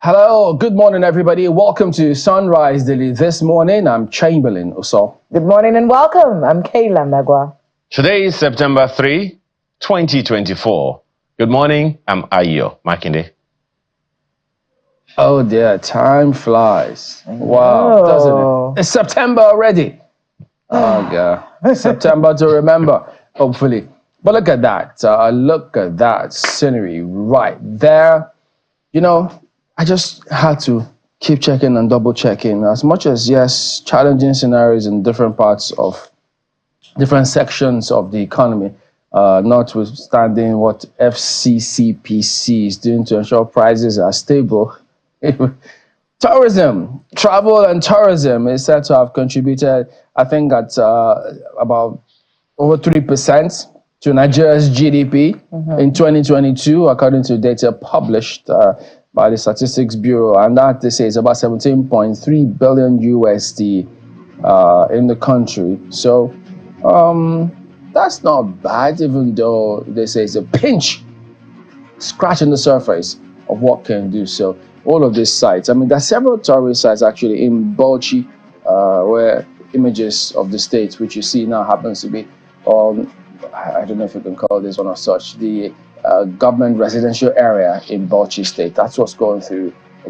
Hello, good morning, everybody. Welcome to Sunrise Daily. This morning, I'm Chamberlain Oso. Good morning and welcome. I'm Kayla Megwa. Today is September 3, 2024. Good morning, I'm Ayo Makinde. Oh dear, time flies. Wow, doesn't it? It's September already. Oh God, September to remember, hopefully. But look at that. Look at that scenery right there. You know, I just had to keep checking and double checking. As much as, yes, challenging scenarios in different parts of different sections of the economy, notwithstanding what FCCPC is doing to ensure prices are stable. Tourism, travel and tourism is said to have contributed, I think, at about over 3% to Nigeria's GDP in 2022, according to data published by the Statistics Bureau. And that, they say, is about 17.3 billion USD in the country. So that's not bad, even though they say it's a pinch, scratching the surface of what can do. So all of these sites, I mean, there are several tourist sites actually in Bauchi, where images of the state, which you see now, happens to be I don't know if you can call this one as such, the government residential area in Bauchi State. That's what's going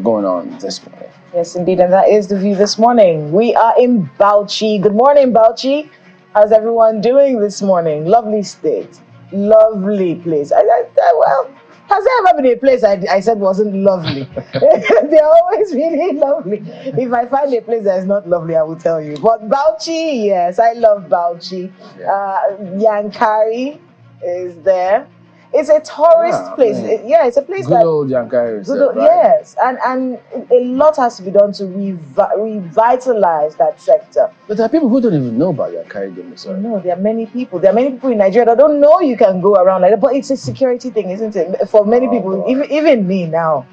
on this morning. Yes, indeed, and that is the view this morning. We are in Bauchi. Good morning, Bauchi. How's everyone doing this morning? Lovely state, lovely place. Well, has there ever been a place I said wasn't lovely? They're always really lovely. If I find a place that is not lovely, I will tell you. But Bauchi, yes, I love Bauchi. Yeah. Yankari is there. It's a tourist place. It's a place good old Yankari. Right? Yes, and a lot has to be done to revitalize that sector. But there are people who don't even know about Yankari. No, there are many people. There are many people in Nigeria that don't know you can go around like that. But it's a security thing, isn't it? For many people, even me now,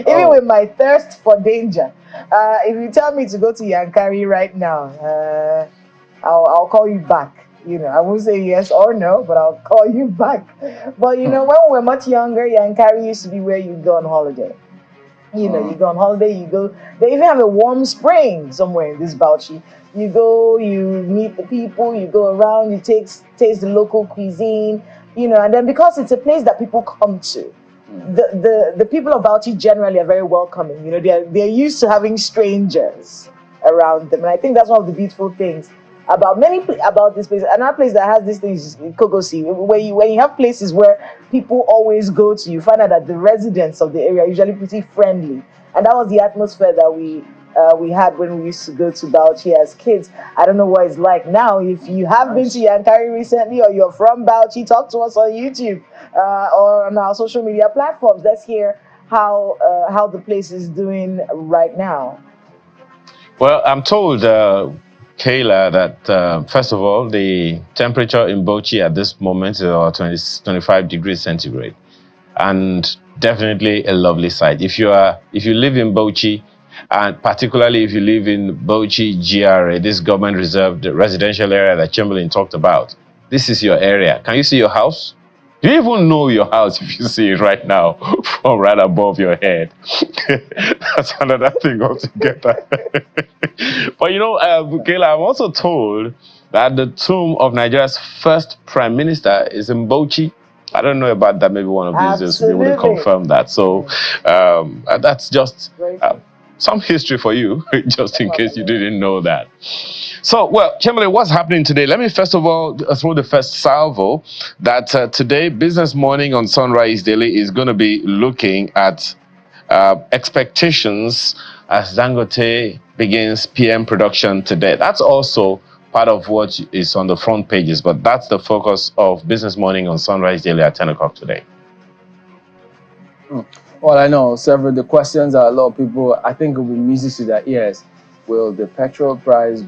even with my thirst for danger. If you tell me to go to Yankari right now, I'll call you back. I won't say yes or no, but I'll call you back. But when we were much younger, Yankari used to be where you go on holiday. You go on holiday, they even have a warm spring somewhere in this Bauchi. You go, you meet the people, you go around, you taste the local cuisine, and then because it's a place that people come to, the people of Bauchi generally are very welcoming. They're used to having strangers around them. And I think that's one of the beautiful things about this place. Another place that has these things is Kogosi, when you have places where people always go to, you find out that the residents of the area are usually pretty friendly, and that was the atmosphere that we had when we used to go to Bauchi as kids. I don't know what it's like now. If you have been to Yankari recently, or you're from Bauchi, talk to us on YouTube or on our social media platforms. Let's hear how the place is doing right now. Well, I'm told, Kayla, that first of all, the temperature in Bauchi at this moment is about 25 degrees centigrade, and definitely a lovely site. If you live in Bauchi, and particularly if you live in Bauchi GRA, this government reserved residential area that Chamberlain talked about, this is your area. Can you see your house? Do you even know your house if you see it right now from right above your head? That's another thing altogether. But Kayla, I'm also told that the tomb of Nigeria's first prime minister is in Bauchi. I don't know about that. Maybe one of these days we'll be able to confirm that. So that's just some history for you, just in case you didn't know that. So, well, Chamberlain, what's happening today? Let me first of all throw the first salvo that today, Business Morning on Sunrise Daily is going to be looking at expectations as Dangote begins PM production today. That's also part of what is on the front pages, but that's the focus of Business Morning on Sunrise Daily at 10 o'clock today. Well, I know several of the questions that a lot of people, I think, will be music to their ears. Will the petrol price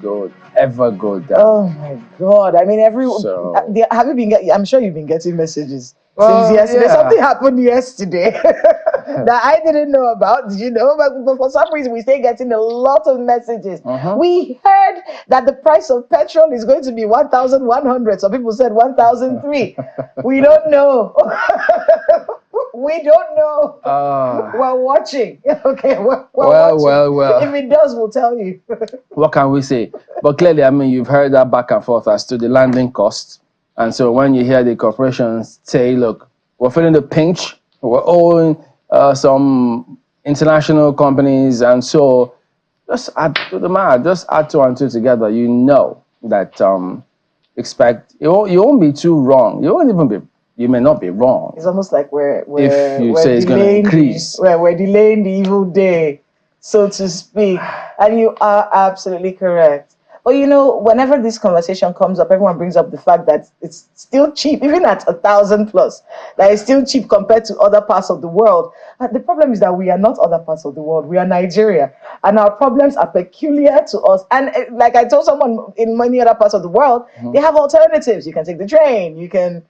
ever go down? Oh my God! I mean, have you been? I'm sure you've been getting messages since yesterday. Yeah. Something happened yesterday that I didn't know about. But for some reason, we stay getting a lot of messages. We heard that the price of petrol is going to be 1,100. Some people said 1,003. We don't know. We don't know. We're watching. Okay, we're well, watching. well. If it does, we'll tell you. What can we say? But clearly, I mean, you've heard that back and forth as to the landing costs. And so when you hear the corporations say, look, we're feeling the pinch, we're owing some international companies, and so just add to the math, just add two and two together, you know that expect, you won't be too wrong. You may not be wrong. It's almost like we're if you say it's going to increase. We're delaying the evil day, so to speak. And you are absolutely correct. But you know, whenever this conversation comes up, everyone brings up the fact that it's still cheap, even at 1,000 plus. That it's still cheap compared to other parts of the world. And the problem is that we are not other parts of the world. We are Nigeria, and our problems are peculiar to us. And like I told someone, in many other parts of the world, they have alternatives. You can take the train. You can.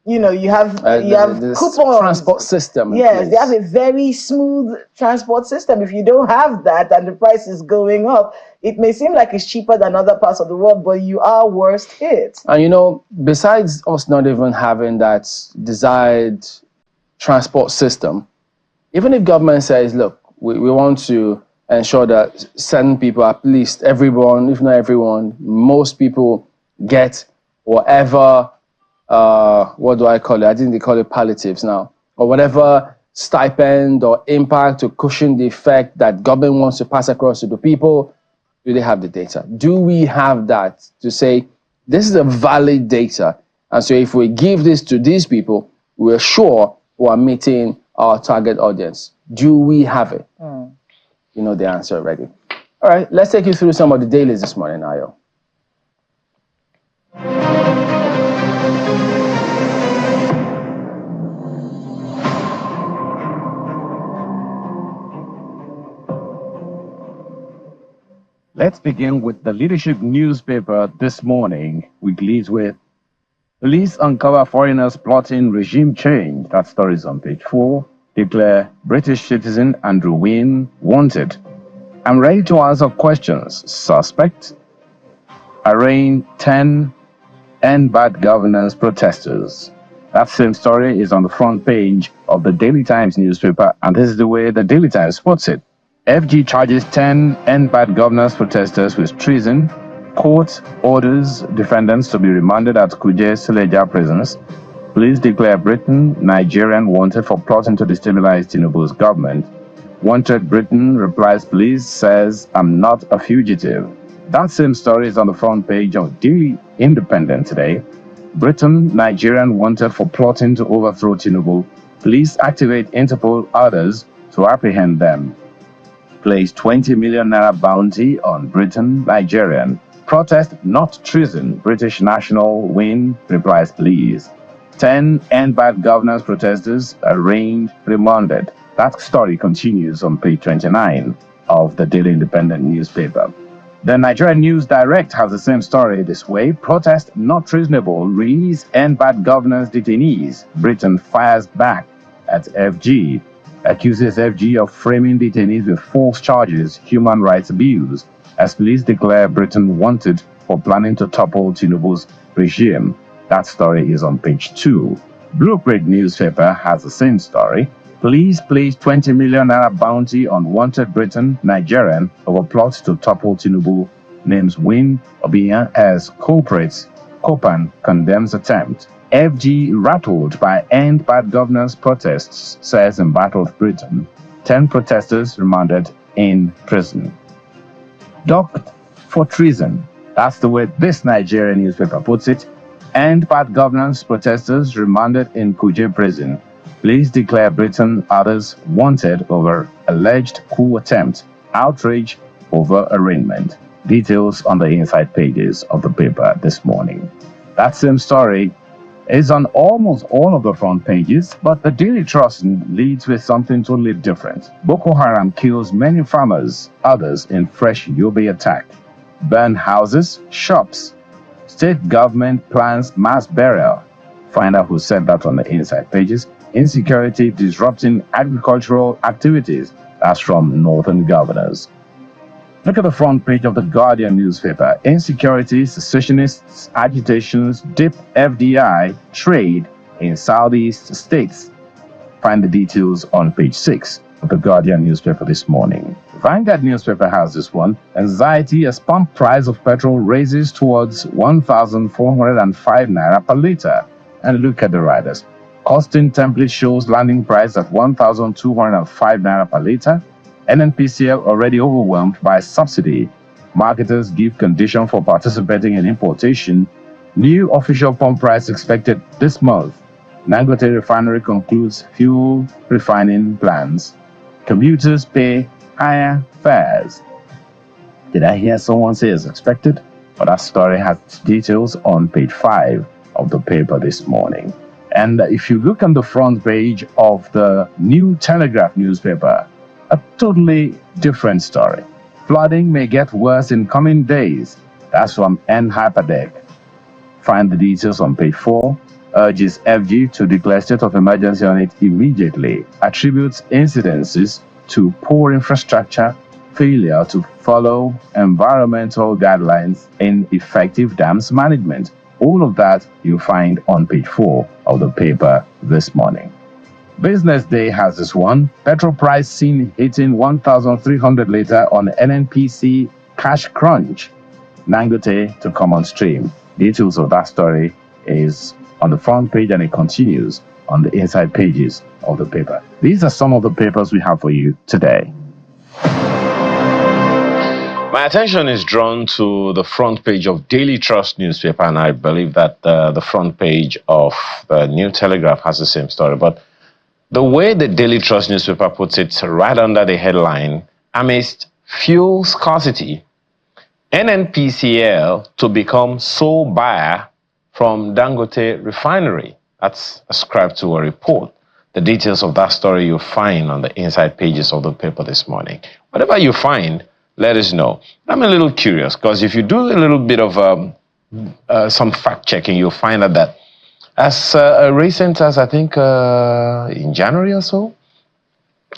You know, you have coupons. Transport system. Yes, they have a very smooth transport system. If you don't have that and the price is going up, it may seem like it's cheaper than other parts of the world, but you are worst hit. And you know, besides us not even having that desired transport system, even if government says, look, we want to ensure that certain people, at least everyone, if not everyone, most people get whatever what do I call it? I think they call it palliatives now, or whatever stipend or impact to cushion the effect that government wants to pass across to the people. Do they have the data? Do we have that to say this is a valid data? And so if we give this to these people, we're sure we're meeting our target audience. Do we have it? You know the answer already. All right, let's take you through some of the dailies this morning, Ayo. Let's begin with the leadership newspaper this morning, which leads with police uncover foreigners plotting regime change. That story is on page 4. Declare British citizen Andrew Wynne wanted. I'm ready to answer questions. Suspect arraigned 10 end bad governance protesters. That same story is on the front page of the Daily Times newspaper, and this is the way the Daily Times puts it. FG charges 10 end bad governance protesters with treason. Court orders defendants to be remanded at Kuje Sileja prisons. Police declare Britain, Nigerian wanted for plotting to destabilize Tinubu's government. Wanted Britain replies police says, I'm not a fugitive. That same story is on the front page of Daily Independent today. Britain, Nigerian wanted for plotting to overthrow Tinubu. Police activate Interpol orders to apprehend them. Place 20 million naira bounty on Britain, Nigerian. Protest not treason. British national Wynne replies police. 10 end bad governance protesters arraigned, remanded. That story continues on page 29 of the Daily Independent newspaper. The Nigerian News Direct has the same story this way. Protest not treasonable. Release end bad governance detainees. Britain fires back at FG. Accuses FG of framing detainees with false charges, human rights abuse, as police declare Britain wanted for planning to topple Tinubu's regime. That story is on page 2. Blueprint newspaper has the same story. Police place 20 million naira bounty on wanted Britain, Nigerian, over plot to topple Tinubu. Names Wynne, Obiyan as culprits. Kopan condemns attempt. FG rattled by end bad governance protests, says in Battle of Britain. 10 protesters remanded in prison. Docked for treason. That's the way this Nigerian newspaper puts it. End bad governance protesters remanded in Kuje prison. Police declare Britain others wanted over alleged coup attempt. Outrage over arraignment. Details on the inside pages of the paper this morning. That same story is on almost all of the front pages, but the Daily Trust leads with something totally different. Boko Haram kills many farmers, others in fresh Yobe attack. Burn houses, shops. State government plans mass burial. Find out who said that on the inside pages. Insecurity disrupting agricultural activities. That's from Northern Governors. Look at the front page of the Guardian newspaper. Insecurity, secessionists, agitations dip FDI trade in Southeast states. Find the details on page 6 of the Guardian newspaper this morning. Vanguard newspaper has this one. Anxiety as pump price of petrol raises towards 1,405 naira per litre. And look at the riders. Costing template shows landing price at 1,205 naira per litre. NNPCL already overwhelmed by subsidy. Marketers give condition for participating in importation. New official pump price expected this month. Dangote Refinery concludes fuel refining plans. Commuters pay higher fares. Did I hear someone say as expected? But that story has details on page 5 of the paper this morning. And if you look on the front page of the New Telegraph newspaper, a totally different story. Flooding may get worse in coming days. That's from N. Hyperdeck. Find the details on page 4. Urges FG to declare state of emergency on it immediately. Attributes incidences to poor infrastructure, failure to follow environmental guidelines, in effective dams management. All of that you find on page 4 of the paper this morning. Business Day has this one. Petrol price seen hitting 1,300 litre on NNPC cash crunch. Dangote to come on stream. Details of that story is on the front page and it continues on the inside pages of the paper. These are some of the papers we have for you today. My attention is drawn to the front page of Daily Trust newspaper, and I believe that the front page of the New Telegraph has the same story. But the way the Daily Trust newspaper puts it right under the headline, amidst fuel scarcity, NNPCL to become sole buyer from Dangote Refinery. That's ascribed to a report. The details of that story you'll find on the inside pages of the paper this morning. Whatever you find, let us know. I'm a little curious because if you do a little bit of some fact checking, you'll find out that as recent as I think in January or so,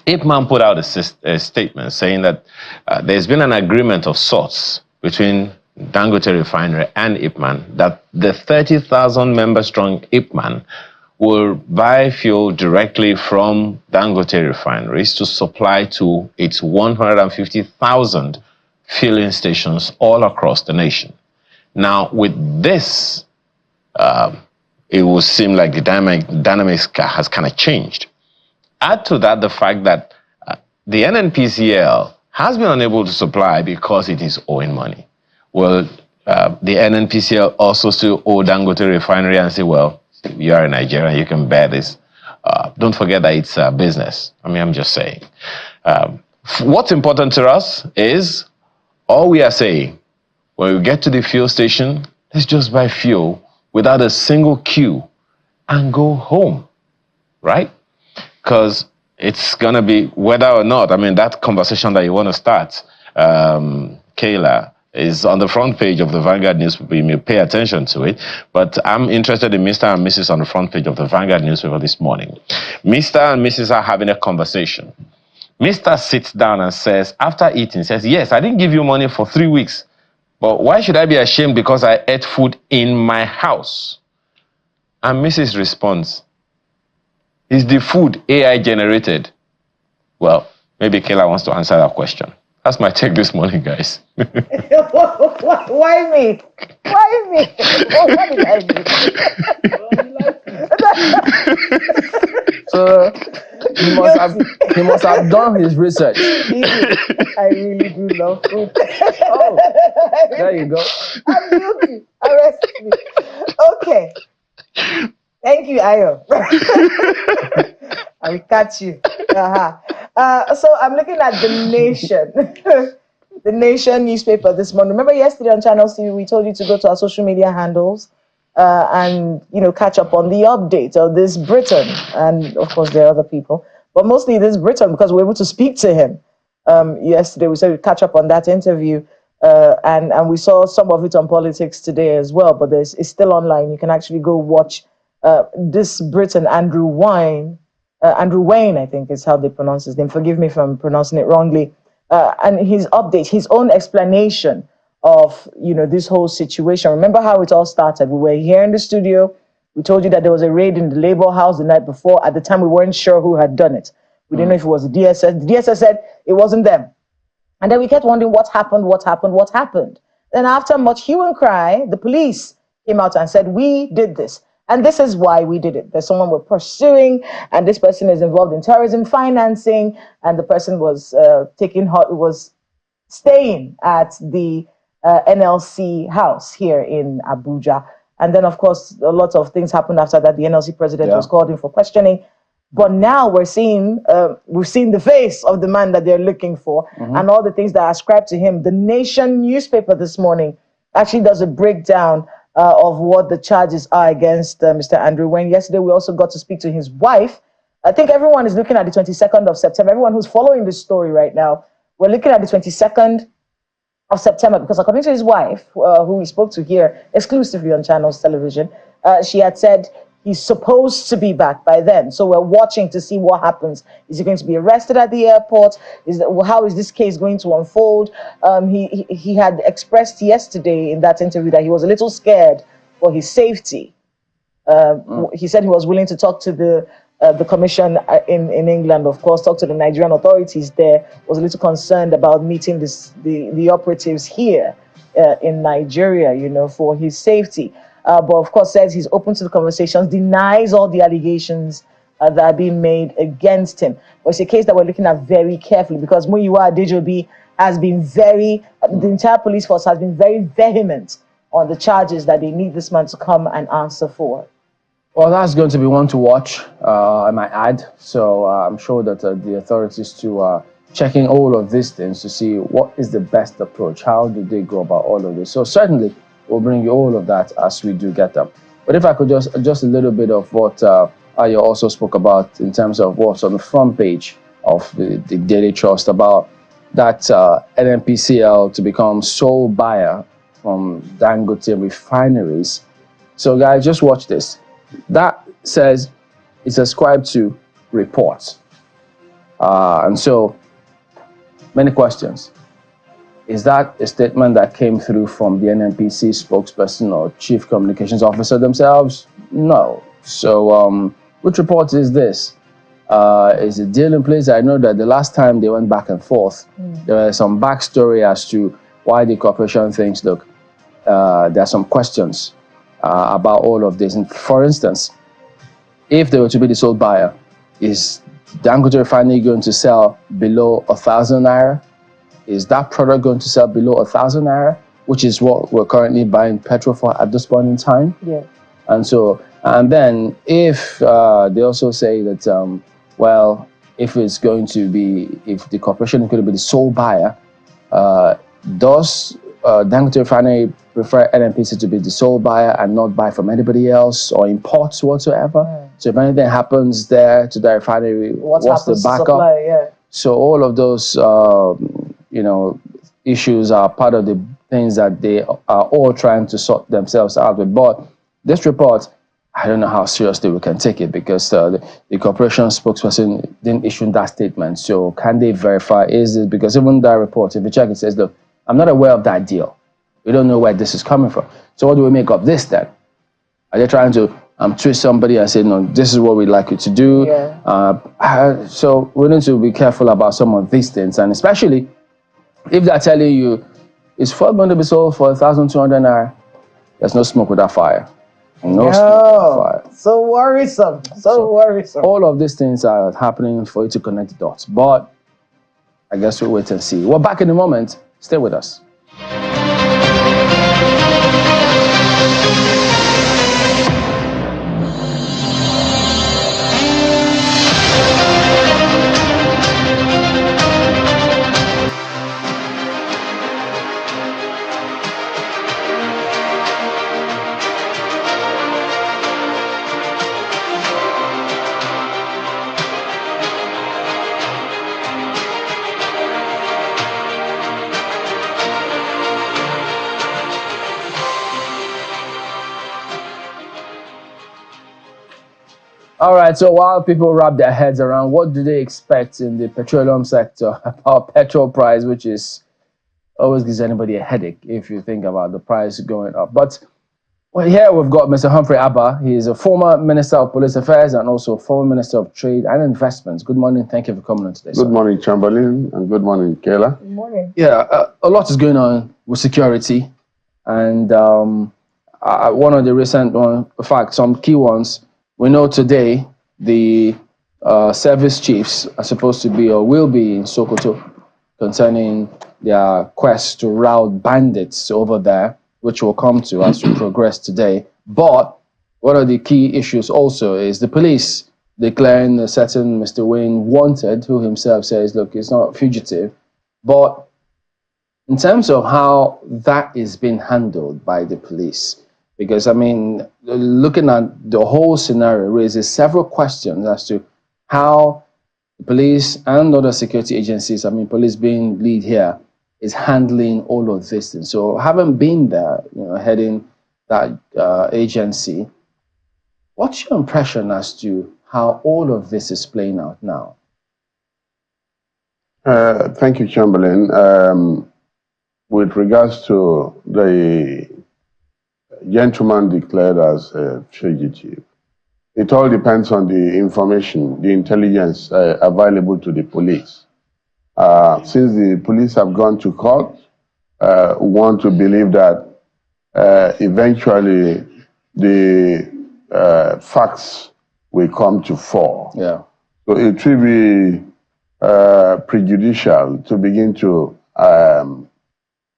Ipman put out a statement saying that there's been an agreement of sorts between Dangote Refinery and Ipman that the 30,000 member strong Ipman will buy fuel directly from Dangote refineries to supply to its 150,000 filling stations all across the nation. Now, with this, it will seem like the dynamics has kind of changed. Add to that the fact that the NNPCL has been unable to supply because it is owing money. Well, the NNPCL also still owe Dangote refinery and say, well, you are in Nigeria, you can bear this. Don't forget that it's a business. I mean, I'm just saying. What's important to us is all we are saying, when we get to the fuel station, let's just buy fuel without a single queue and go home, right? Because it's going to be whether or not, I mean, that conversation that you want to start, Kayla, is on the front page of the Vanguard newspaper. You may pay attention to it, but I'm interested in Mr. and Mrs. on the front page of the Vanguard newspaper this morning. Mr. and Mrs. are having a conversation. Mr. sits down and says, after eating, says, yes, I didn't give you money for 3 weeks, but why should I be ashamed because I ate food in my house? And Mrs. responds, is the food AI generated? Well, maybe Kayla wants to answer that question. That's my take this morning, guys. Why me? Why me? What did I do? So he must have done his research. I really do love food. Oh, there you go. I'm guilty. Arrest me. Okay. Thank you, Ayo. I will catch you. So I'm looking at The Nation. The Nation newspaper this morning. Remember yesterday on Channel C, we told you to go to our social media handles and, catch up on the update of this Britain. And, of course, there are other people. But mostly this Britain, because we were able to speak to him yesterday. We said we'd catch up on that interview. And we saw some of it on Politics Today as well. But it's still online. You can actually go watch this Britain, Andrew Wayne, I think is how they pronounce his name. Forgive me if I'm pronouncing it wrongly. And his update, his own explanation of, this whole situation. Remember how it all started? We were here in the studio. We told you that there was a raid in the Labour House the night before. At the time, we weren't sure who had done it. We didn't know if it was the DSS. The DSS said it wasn't them. And then we kept wondering what happened. Then after much hue and cry, the police came out and said, we did this. And this is why we did it. There's someone we're pursuing, and this person is involved in terrorism financing, and the person was was staying at the NLC house here in Abuja. And then, of course, a lot of things happened after that. The NLC president was called in for questioning. But now we've seen the face of the man that they're looking for, and all the things that are ascribed to him. The Nation newspaper this morning actually does a breakdown of what the charges are against Mr. Andrew Wayne. Yesterday, we also got to speak to his wife. I think everyone is looking at the 22nd of September. Everyone who's following this story right now, we're looking at the 22nd of September, because according to his wife, who we spoke to here exclusively on Channels Television, she had said he's supposed to be back by then. So we're watching to see what happens. Is he going to be arrested at the airport? How is this case going to unfold? He had expressed yesterday in that interview that he was a little scared for his safety. He said he was willing to talk to the commission in England, of course, talk to the Nigerian authorities there, was a little concerned about meeting the operatives here in Nigeria, for his safety. But of course says he's open to the conversations, denies all the allegations that are being made against him. But it's a case that we're looking at very carefully, because Muyiwa Adejobi has been the entire police force has been very vehement on the charges that they need this man to come and answer for. Well, that's going to be one to watch, I might add. So I'm sure that the authorities to checking all of these things to see what is the best approach. How do they go about all of this? So certainly, we'll bring you all of that as we do get them. But if I could just a little bit of what Ayo also spoke about in terms of what's on the front page of the Daily Trust about that NNPCL to become sole buyer from Dangote refineries. So guys, just watch this. That says it's ascribed to reports. And so many questions. Is that a statement that came through from the NNPC spokesperson or chief communications officer themselves? No. So which report is this? Is a deal in place? I know that the last time they went back and forth, there was some backstory as to why the corporation thinks, look, there are some questions about all of this. And for instance, if they were to be the sole buyer, is Dangote Refinery going to sell below 1,000 naira? Is that product going to sell below 1,000 naira, which is what we're currently buying petrol for at this point in time? Yeah. And then if they also say that, well, if it's going to be, if the corporation is going to be the sole buyer, does Dangote Refinery prefer NNPC to be the sole buyer and not buy from anybody else or imports whatsoever? So if anything happens there to the refinery, what's the backup? Supply, So all of those, issues are part of the things that they are all trying to sort themselves out with. But this report, I don't know how seriously we can take it, because the corporation spokesperson didn't issue that statement. So can they verify? Is it because even that report, if you check, it says, look, I'm not aware of that deal. We don't know where this is coming from. So what do we make of this then? Are they trying to twist somebody and say, no, this is what we'd like you to do? So we need to be careful about some of these things. And especially if they're telling you, is fuel going to be sold for 1,200 naira? There's no smoke without fire. No smoke without fire. So worrisome. So worrisome. All of these things are happening for you to connect the dots. But I guess we'll wait and see. We're back in a moment. Stay with us. All right, so while people wrap their heads around what do they expect in the petroleum sector about petrol price, which is always gives anybody a headache if you think about the price going up. But Well, here we've got Mr. Humphrey Abba. He is a former Minister of Police Affairs and also former Minister of Trade and Investments. Good morning. Thank you for coming on today, sir. Good morning, Chamberlain, and good morning, Kayla. Good morning. Yeah, a lot is going on with security, and one of the recent ones, in fact, some key ones. We know today the service chiefs are supposed to be or will be in Sokoto concerning their quest to rout bandits over there, which we'll come to as we progress today. But one of the key issues also is the police declaring a certain Mr. Wayne wanted, who himself says, look, he's not a fugitive. But in terms of how that is being handled by the police, because, I mean, looking at the whole scenario raises several questions as to how the police and other security agencies, I mean, police being lead here, is handling all of this thing. So having been there, heading that agency, what's your impression as to how all of this is playing out now? Thank you, Chamberlain. With regards to the gentleman declared as a fugitive, it all depends on the information, the intelligence available to the police. Since the police have gone to court, we want to believe that eventually the facts will come to fore. Yeah. So it will be prejudicial to begin to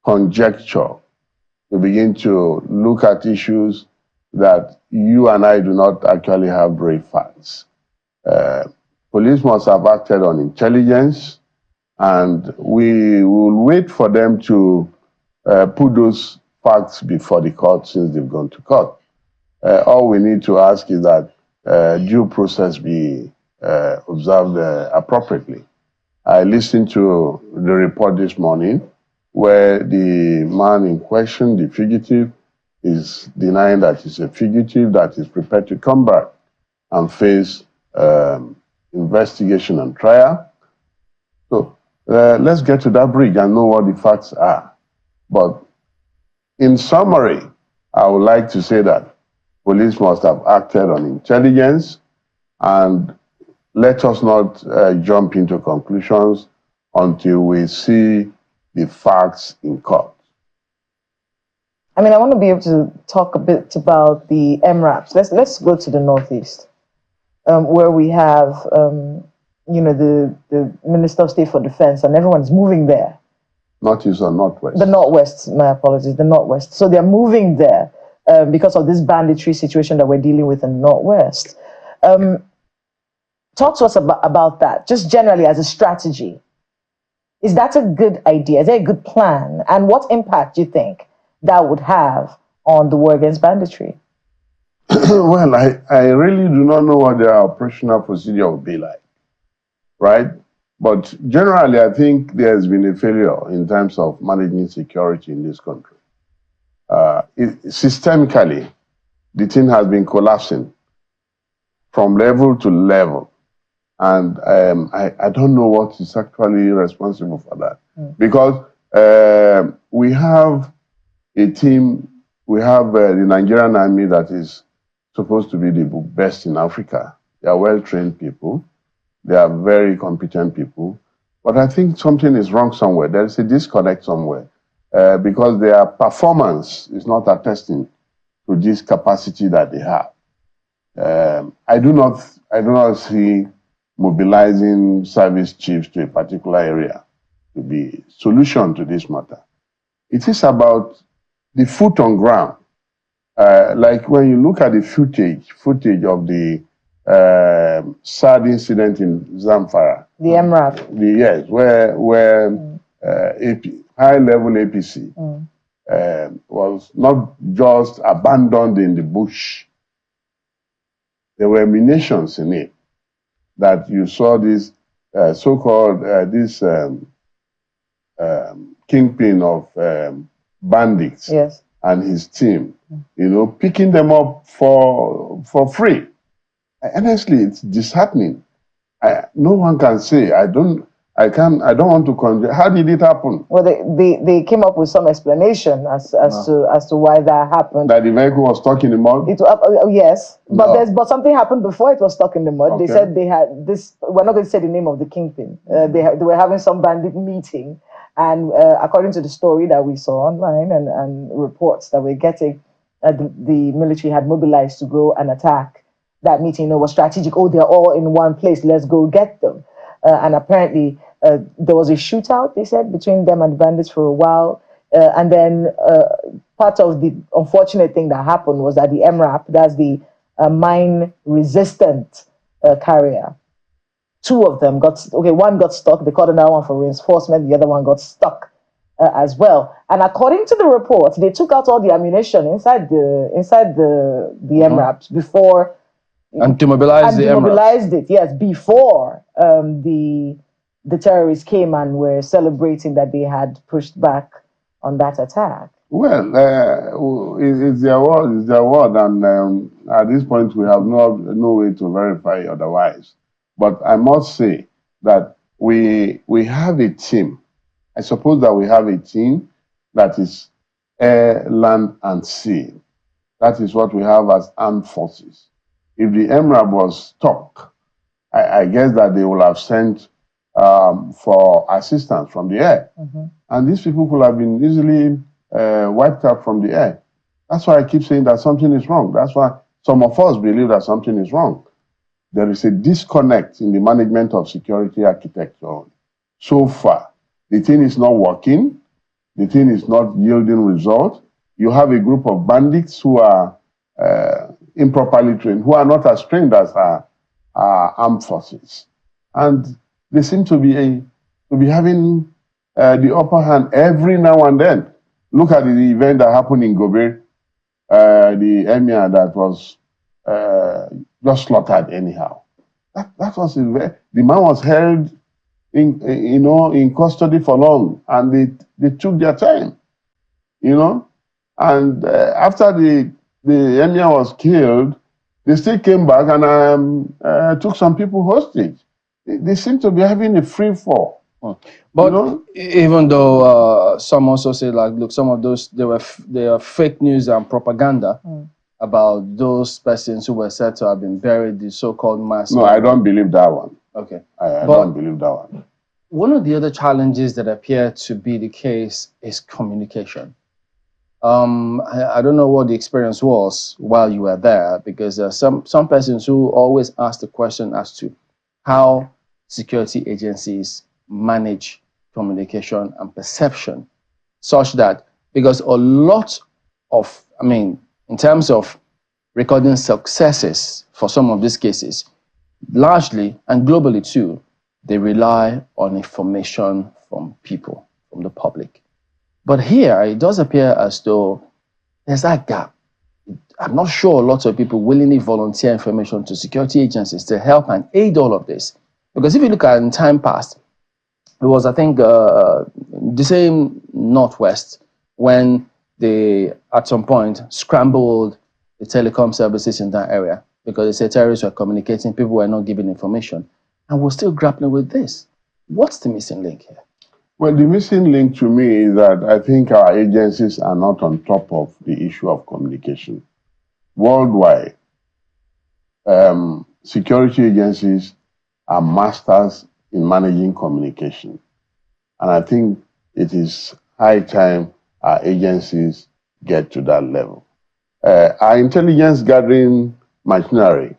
conjecture, to begin to look at issues that you and I do not actually have great facts. Police must have acted on intelligence, and we will wait for them to put those facts before the court since they've gone to court. All we need to ask is that due process be observed appropriately. I listened to the report this morning where the man in question, the fugitive, is denying that he's a fugitive, that is prepared to come back and face investigation and trial. So let's get to that bridge and know what the facts are. But in summary, I would like to say that police must have acted on intelligence, and let us not jump into conclusions until we see the facts in court. I mean, I want to be able to talk a bit about the MRAPs. Let's go to the Northeast, where we have, the Minister of State for Defense, and everyone's moving there. Northeast or Northwest? The Northwest, my apologies, the Northwest. So they're moving there because of this banditry situation that we're dealing with in the Northwest. Talk to us about that, just generally as a strategy. Is that a good idea? Is that a good plan? And what impact do you think that would have on the war against banditry? Well, I really do not know what their operational procedure would be like, right? But generally, I think there has been a failure in terms of managing security in this country. Systemically, the thing has been collapsing from level to level. And I don't know what is actually responsible for that. Because we have a team, we have the Nigerian army that is supposed to be the best in Africa. They are well-trained people. They are very competent people. But I think something is wrong somewhere. There is a disconnect somewhere because their performance is not attesting to this capacity that they have. I do not see mobilizing service chiefs to a particular area to be solution to this matter. It is about the foot on ground. Like when you look at the footage of the sad incident in Zamfara. The MRAP. Yes, where high-level APC was not just abandoned in the bush. There were munitions in it that you saw this so-called kingpin of bandits, yes, and his team, picking them up for free. Honestly, it's disheartening. No one can say, I I don't want to conjure. How did it happen? Well, they came up with some explanation as to why that happened. That the vehicle was stuck in the mud? Yes, but something happened before it was stuck in the mud. Okay. They said they had this. We're not going to say the name of the kingpin. They were having some bandit meeting, and according to the story that we saw online and reports that we're getting, the military had mobilized to go and attack that meeting. It was strategic. Oh, they're all in one place. Let's go get them. And apparently there was a shootout, they said, between them and the bandits for a while. And then part of the unfortunate thing that happened was that the MRAP, that's the mine-resistant carrier, two of them one got stuck. They called another one for reinforcement. The other one got stuck as well. And according to the report, they took out all the ammunition inside the MRAPs before... And demobilized it, yes, before the terrorists came and were celebrating that they had pushed back on that attack. Well, it's their word, and at this point we have no way to verify otherwise. But I must say that we have a team. I suppose that we have a team that is air, land, and sea. That is what we have as armed forces. If the MRAP was stuck, I guess that they will have sent for assistance from the air. And these people could have been easily wiped out from the air. That's why I keep saying that something is wrong. That's why some of us believe that something is wrong. There is a disconnect in the management of security architecture. So far, the thing is not working. The thing is not yielding results. You have a group of bandits who are improperly trained, who are not as trained as our armed forces. And they seem to be having the upper hand every now and then. Look at the event that happened in Gobe, the emir that was just slaughtered anyhow. That was the man was held in custody for long, and they took their time, And after the emir was killed, they still came back and took some people hostage. They seem to be having a free fall. But even though some also say, like, look, some of those they are fake news and propaganda about those persons who were said to have been buried, the so-called mass. No, I don't believe that one. Okay, I don't believe that one. One of the other challenges that appear to be the case is communication. I don't know what the experience was while you were there, because there are some persons who always ask the question as to how security agencies manage communication and perception, such that, because a lot of, in terms of recording successes for some of these cases, largely and globally too, they rely on information from people, from the public. But here, it does appear as though there's that gap. I'm not sure lots of people willingly volunteer information to security agencies to help and aid all of this. Because if you look at in time past, it was, I think, the same Northwest when they, at some point, scrambled the telecom services in that area because they said terrorists were communicating, people were not giving information. And we're still grappling with this. What's the missing link here? Well, the missing link to me is that I think our agencies are not on top of the issue of communication. Worldwide, security agencies are masters in managing communication. And I think it is high time our agencies get to that level. Our intelligence gathering machinery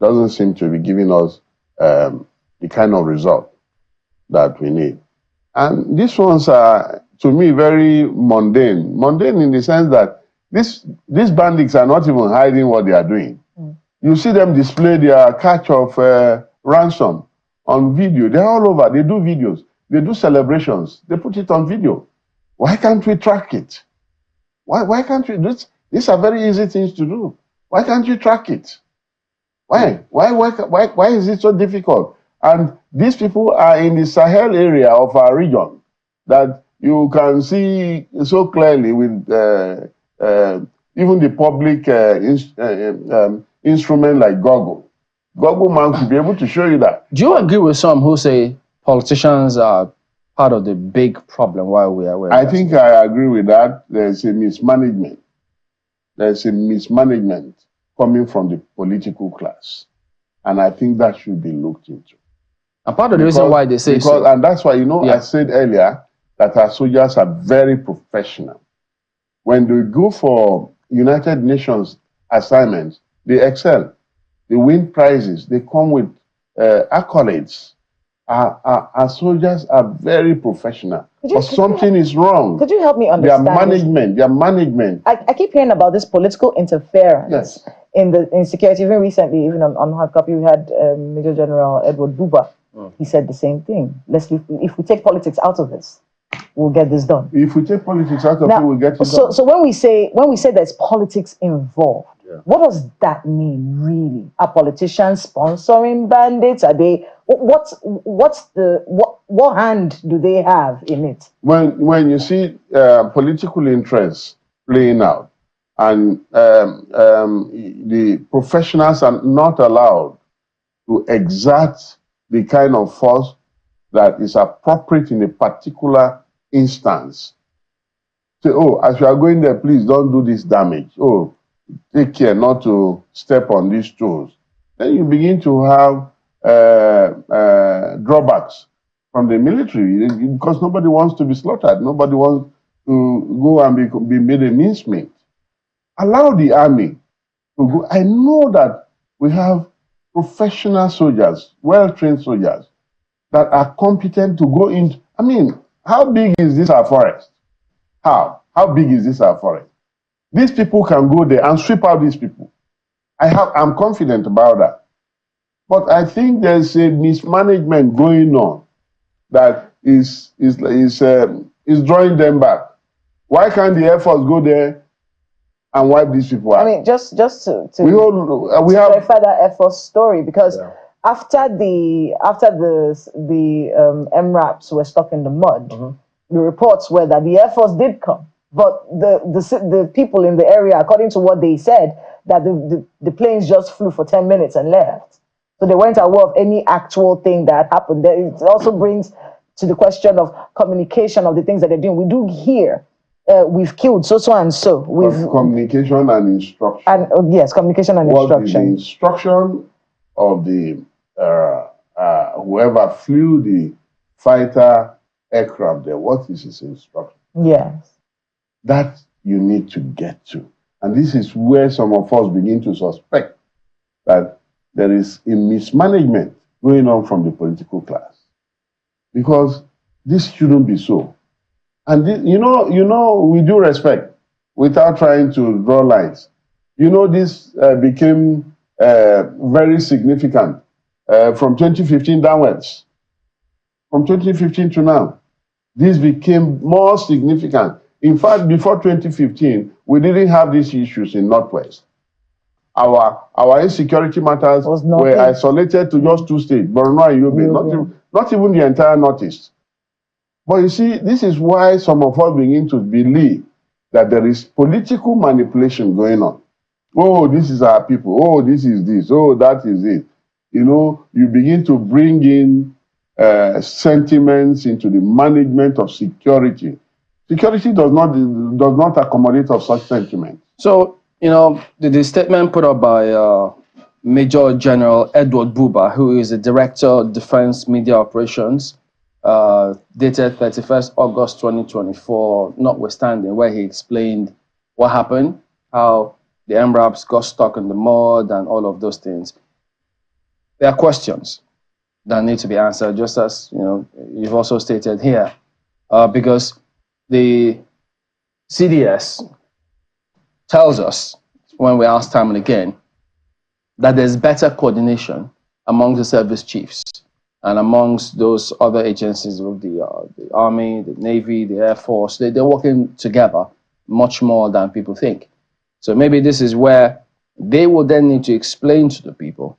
doesn't seem to be giving us the kind of result that we need. And these ones are, to me, very mundane. Mundane in the sense that these bandits are not even hiding what they are doing. You see them display their catch of ransom on video. They're all over. They do videos. They do celebrations. They put it on video. Why can't we track it? Why can't we do it? These are very easy things to do. Why can't you track it? Why is it so difficult? And these people are in the Sahel area of our region that you can see so clearly with even the public instrument like Google. Google man could be able to show you that. Do you agree with some who say politicians are part of the big problem why we are where I think I agree with that. There's a mismanagement. There's a mismanagement coming from the political class. And I think that should be looked into. And part of the reason why they say so. And that's why, I said earlier that our soldiers are very professional. When they go for United Nations assignments, they excel. They win prizes. They come with accolades. Our soldiers are very professional. But something is wrong. Could you help me understand? Their management. I keep hearing about this political interference in security. Even recently, even on hard copy, we had Major General Edward Buba. He said the same thing. If we take politics out of this, we'll get this done. If we take politics out of it, we'll get it done. So when we say there's politics involved, what does that mean really? Are politicians sponsoring bandits? Are they? What hand do they have in it? When you see political interests playing out, and the professionals are not allowed to exert the kind of force that is appropriate in a particular instance. Say, as you are going there, please don't do this damage. Take care not to step on these toes. Then you begin to have drawbacks from the military because nobody wants to be slaughtered. Nobody wants to go and be made a mincemeat. Allow the army to go. I know that we have professional soldiers, well-trained soldiers that are competent to go into. I mean, how big is this our forest? How big is this our forest? These people can go there and sweep out these people. I'm confident about that. But I think there's a mismanagement going on that is drawing them back. Why can't the Air Force go there and wipe these people out? I mean, just to clarify that Air Force story, because after the MRAPs were stuck in the mud, the reports were that the Air Force did come. But the people in the area, according to what they said, that the planes just flew for 10 minutes and left. So they weren't aware of any actual thing that happened. It also brings to the question of communication of the things that they're doing. We do hear, we've killed so and so. Communication and instruction. And yes, communication and instruction. What is the instruction of the whoever flew the fighter aircraft there? What is his instruction? Yes. That you need to get to. And this is where some of us begin to suspect that there is a mismanagement going on from the political class. Because this shouldn't be so. And we do respect without trying to draw lines. This became very significant from 2015 downwards. From 2015 to now, this became more significant. In fact, before 2015, we didn't have these issues in Northwest. Our insecurity matters were isolated to just 2 states, Borno and Yobe, not even the entire Northeast. But you see, this is why some of us begin to believe that there is political manipulation going on. This is our people. This is this. That is it. You begin to bring in sentiments into the management of security. Security does not accommodate of such sentiments. So, the statement put up by Major General Edward Buba, who is the Director of Defense Media Operations, dated 31st August 2024, notwithstanding, where he explained what happened, how the MRAPs got stuck in the mud and all of those things. There are questions that need to be answered, just as you've also stated here, because the CDS tells us, when we ask time and again, that there's better coordination among the service chiefs and amongst those other agencies of the Army, the Navy, the Air Force. They're working together much more than people think. So maybe this is where they will then need to explain to the people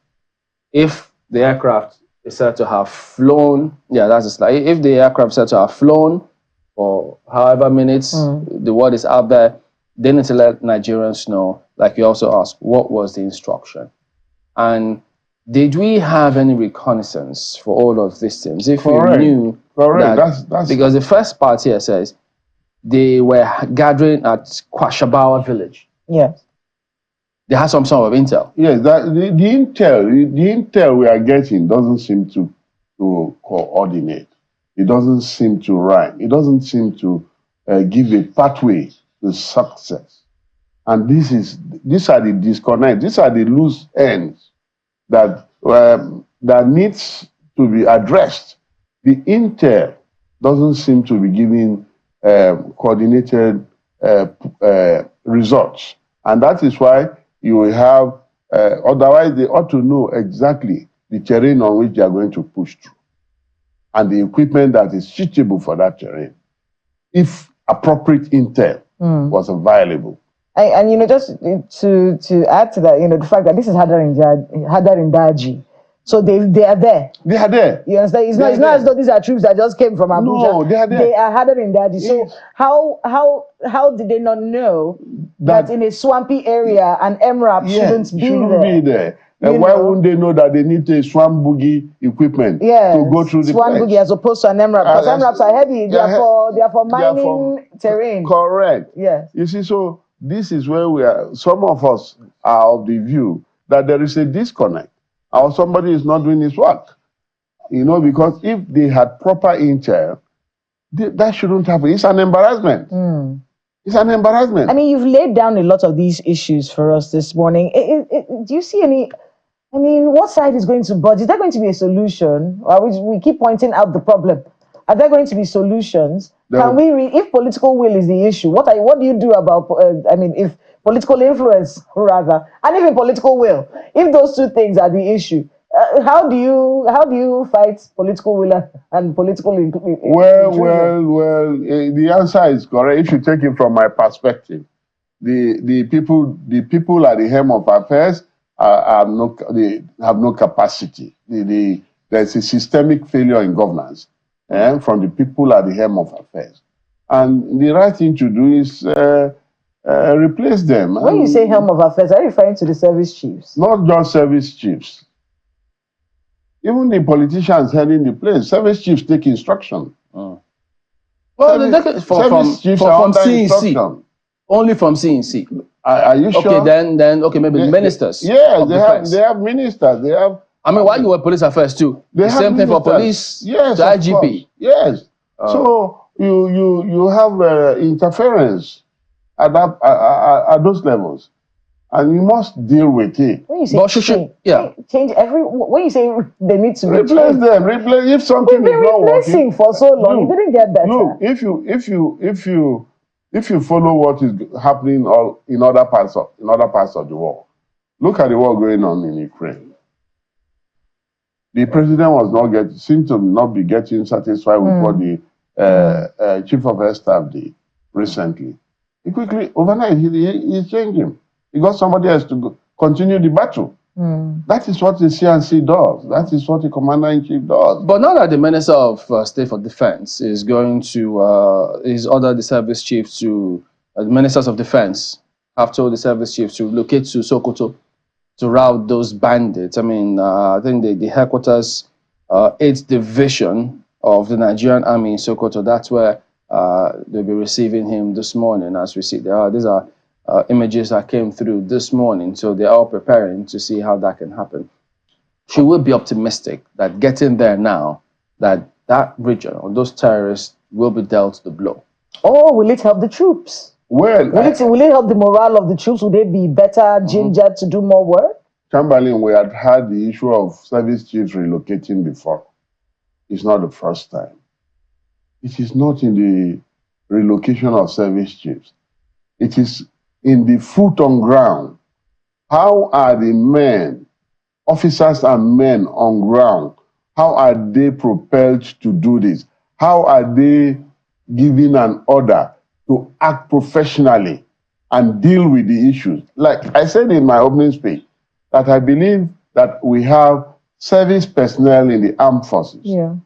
if the aircraft is said to have flown. Yeah, that's a slide. If the aircraft is said to have flown for however minutes the word is out there, they need to let Nigerians know, like you also asked, what was the instruction? And did we have any reconnaissance for all of these things? If Correct. we knew Correct. that, That's because the first part here says they were gathering at Kwashabawa village. Yes. They had some sort of intel. yes. That the intel we are getting doesn't seem to coordinate. It doesn't seem to rhyme. It doesn't seem to give a pathway to success. And these are the disconnect. These are the loose ends that needs to be addressed. The intel doesn't seem to be giving coordinated results, and that is why you will have. Otherwise, they ought to know exactly the terrain on which they are going to push through, and the equipment that is suitable for that terrain, if appropriate intel was available. And just to add to that, the fact that this is Hadar in Daji, so they are there. They are there. You understand? It's not as though these are troops that just came from Abuja. No, they are there. They are Hadar in Daji. So Yes. how did they not know that in a swampy area an MRAP shouldn't be there? And why wouldn't they know that they need a swamp boogie equipment to go through the swamp boogie as opposed to an MRAP? Because MRAPs are heavy. They are for mining terrain. Correct. Yes. You see, so this is where we are. Some of us are of the view that there is a disconnect, or somebody is not doing his work. Because if they had proper intel, that shouldn't happen. It's an embarrassment. It's an embarrassment. I mean, you've laid down a lot of these issues for us this morning. Do you see any? I mean, what side is going to budge? Is there going to be a solution? Or we keep pointing out the problem. Are there going to be solutions? Can we, if political will is the issue, what do you do about, if political influence, rather, and even political will, if those two things are the issue, how do you fight political will and political Well, the answer is correct. If you take it from my perspective, the people at the helm of affairs they have no capacity. There's a systemic failure in governance from the people at the helm of affairs. And the right thing to do is replace them. When you say helm of affairs, are you referring to the service chiefs? Not just service chiefs. Even the politicians heading the place, service chiefs take instruction. Well, service chiefs are under instruction. Only from CNC. Are you sure? Okay, then maybe ministers. Yes, they have ministers. They have. I mean, why you were police affairs too? They the have same thing for police. Yes, to IGP. Course. Yes. So you have interference at those levels, and you must deal with it. When you say change when you say they need to replace them, if something is not working. For so long, it didn't get better. Look, if you follow what is happening in other parts of the world, look at the war going on in Ukraine. The president seemed to not be getting satisfied with what the chief of air staff did recently. He quickly, overnight, he's changing. He got somebody else to continue the battle. That is what the CNC does. That is what the commander-in-chief does. But now that the Minister of State for Defense is going to, is ordered the service chief to, the Ministers of Defense have told the service chief to locate to Sokoto to rout those bandits. I mean, I think the headquarters, 8th Division of the Nigerian Army in Sokoto, that's where they'll be receiving him this morning as we see. These are images that came through this morning, so they're all preparing to see how that can happen. She will be optimistic that getting there now, that region or those terrorists will be dealt the blow. Or will it help the troops? Well, will it help the morale of the troops? Will they be better gingered to do more work? Chamberlain, we had the issue of service chiefs relocating before. It's not the first time. It is not in the relocation of service chiefs. It is in the foot on ground. How are the men, officers and men on ground, how are they propelled to do this? How are they given an order to act professionally and deal with the issues? Like I said in my opening speech, that I believe that we have service personnel in the armed forces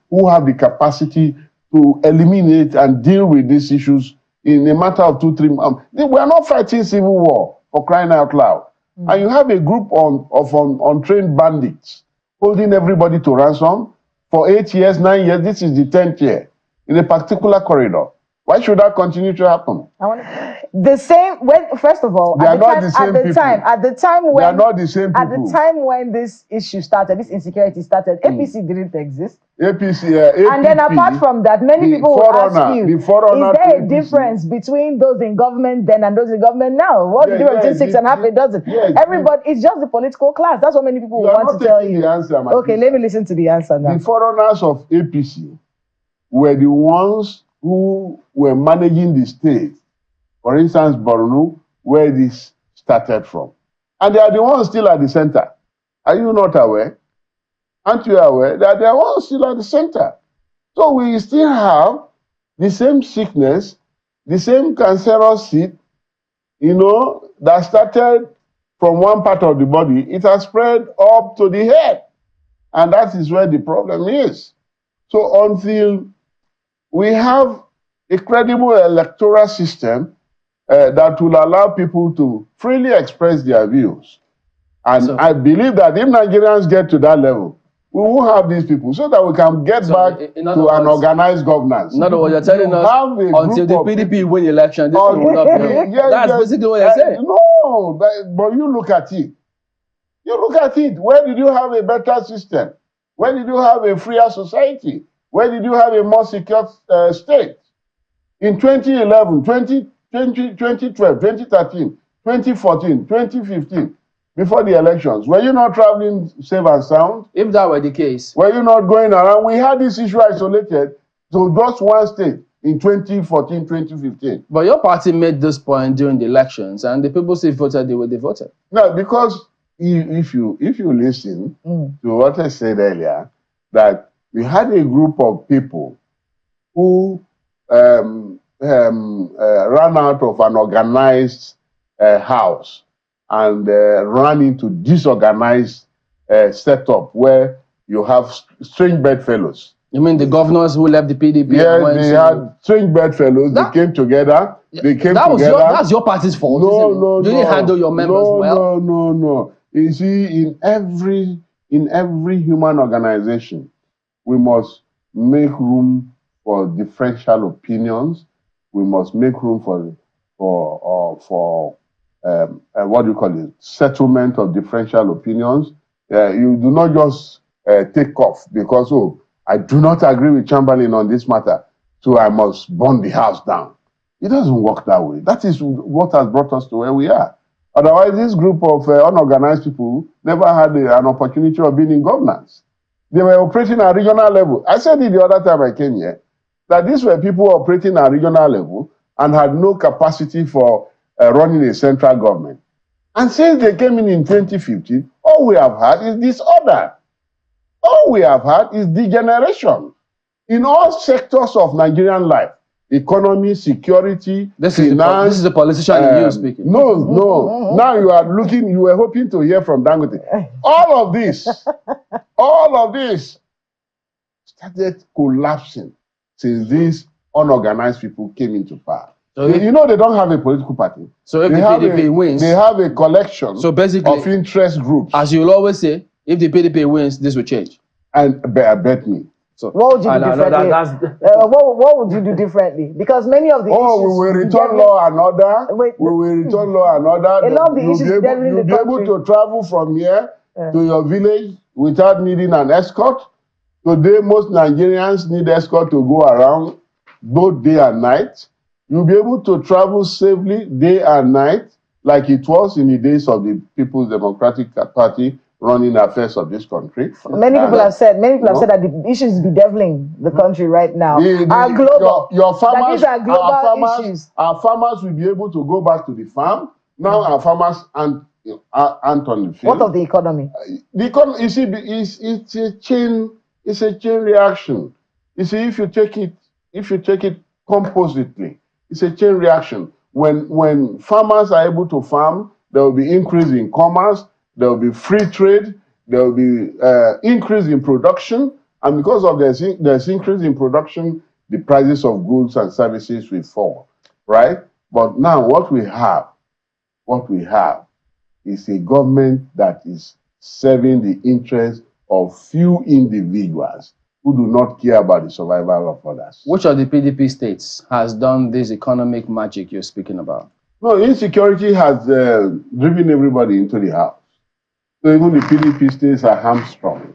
who have the capacity to eliminate and deal with these issues in a matter of 2-3 months. We are not fighting civil war, for crying out loud. And you have a group of untrained bandits holding everybody to ransom for 8 years, 9 years. This is the 10th year in a particular corridor. Why should that continue to happen? The same when first of all, They at are not the same people. at the time They are when not the same at the people. time when this issue started, this insecurity started, APC didn't exist. APC, And then apart from that, many the people will ask forerunner- you, the is forerunner there to a APC. difference between those in government then and those in government now? What's the difference between 6.5 and a dozen? Everybody, it's just the political class. That's what many people You are want not to tell taking you. the answer, my Okay, sister. let me listen to the answer now. The forerunners of APC were the ones who were managing the state. For instance, Borno, where this started from. And they are the ones still at the center. Are you not aware? Aren't you aware that they are ones still at the center? So we still have the same sickness, the same cancerous seed, that started from one part of the body. It has spread up to the head. And that is where the problem is. So until we have a credible electoral system that will allow people to freely express their views. And I believe that if Nigerians get to that level, we will have these people so that we can get back to an organized governance. In other words, you're telling us until the PDP win election, this will not be. That's basically what you're saying. No, but you look at it. You look at it. Where did you have a better system? Where did you have a freer society? Where did you have a more secure state? In 2011, 2012, 2013, 2014, 2015, before the elections, were you not traveling safe and sound? If that were the case. Were you not going around? We had this issue isolated to just one state in 2014, 2015. But your party made this point during the elections, and the people still voted the way they voted. No, because if you listen to what I said earlier, that we had a group of people who ran out of an organized house and ran into disorganized setup where you have strange bedfellows. You mean the governors who left the PDP? Yes, they had strange bedfellows. They came together. That's your party's fault. No. You didn't handle your members well. No. You see, in every human organization, we must make room for differential opinions. We must make room for what do you call it? Settlement of differential opinions. You do not just take off because I do not agree with Chamberlain on this matter, so I must burn the house down. It doesn't work that way. That is what has brought us to where we are. Otherwise, this group of unorganized people never had an opportunity of being in governance. They were operating at regional level. I said it the other time I came here, that these were people operating at regional level and had no capacity for running a central government. And since they came in 2015, all we have had is disorder. All we have had is degeneration in all sectors of Nigerian life. Economy, security, finance. This is the politician in you speaking. No. Now you were hoping to hear from Dangote. All of this started collapsing since these unorganized people came into power. So they don't have a political party. So if the PDP wins, they have a collection of interest groups. As you'll always say, if the PDP wins, this will change. And bet me. So what would you do differently? What would you do differently? Because many of the issues... we will return law and order. We will return law and order. A lot of the issues you'll be able to travel from here to your village without needing an escort. Today, most Nigerians need escort to go around both day and night. You'll be able to travel safely day and night like it was in the days of the People's Democratic Party running affairs of this country. Many people have said that the issues bedeviling the country right now are global. Your farmers, these are global issues. Our farmers will be able to go back to the farm. Now our farmers aren't on the field. What of the economy? The economy, you see, it's a chain reaction. You see, if you take it compositely, it's a chain reaction. When farmers are able to farm, there will be increase in commerce. There will be free trade, there will be increase in production, and because of there's increase in production, the prices of goods and services will fall, right? But now what we have is a government that is serving the interests of few individuals who do not care about the survival of others. Which of the PDP states has done this economic magic you're speaking about? No, insecurity has driven everybody into the house. So even the PDP states are hamstrung.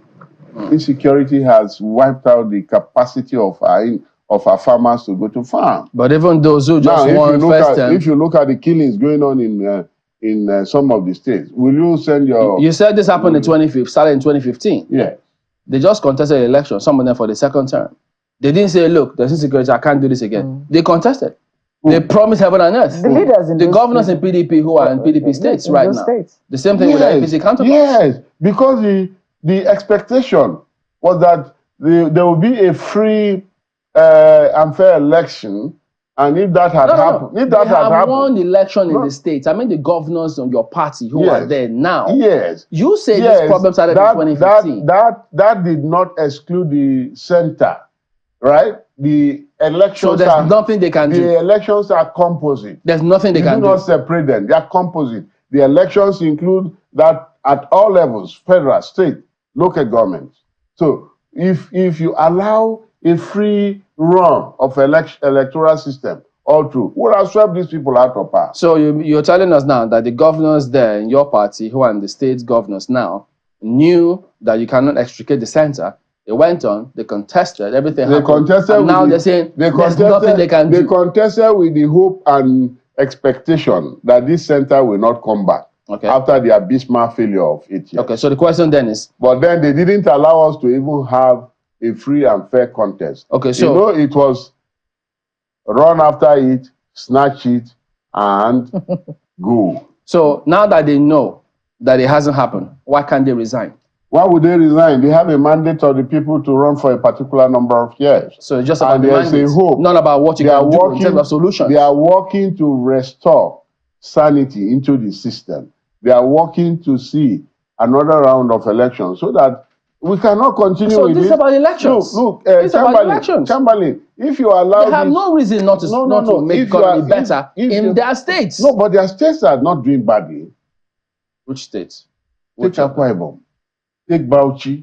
Insecurity has wiped out the capacity of our farmers to go to farm. But even those who just want first term, if you look at the killings going on in some of the states, will you send your... You said this happened in 2015, started in 2015. Yeah. They just contested the election, some of them for the second term. They didn't say, look, there's insecurity, I can't do this again. They contested. They promised heaven and earth. The leaders in the governors in PDP who are in PDP states right now. The same thing with the APC counterparts. Yes, because the expectation was that there will be a free and fair election, and if that had happened, if that had happened, won the election in the states. I mean, the governors on your party who are there now. Yes, you say this problem started in 2015. That did not exclude the center, right? The elections. So there's nothing they can do. The elections are composite. There's nothing they can do. Do not separate them. They are composite. The elections include that at all levels: federal, state, local governments. So if you allow a free run of electoral system all through, would have swept these people out of power. So you're telling us now that the governors there in your party, who are in the state governors now, knew that you cannot extricate the center. They went on, they contested, everything happened. Contested, and now they're saying there's nothing they can do. They contested with the hope and expectation that this center will not come back after the abysmal failure of 8 years. Okay, so the question then is... But then they didn't allow us to even have a free and fair contest. Okay, so... You know, it was run after it, snatch it, and go. So now that they know that it hasn't happened, why can't they resign? Why would they resign? They have a mandate of the people to run for a particular number of years. So it's just about the mandate, not about what you can do in terms of solutions. They are working to restore sanity into the system. They are working to see another round of elections so that we cannot continue with this. So this is about elections. Look, it's about elections. Chamberlain, if you allow they have no reason not to make economy better in their states. No, but their states are not doing badly. Which states? Take Akwa Ibom. Take Bauchi,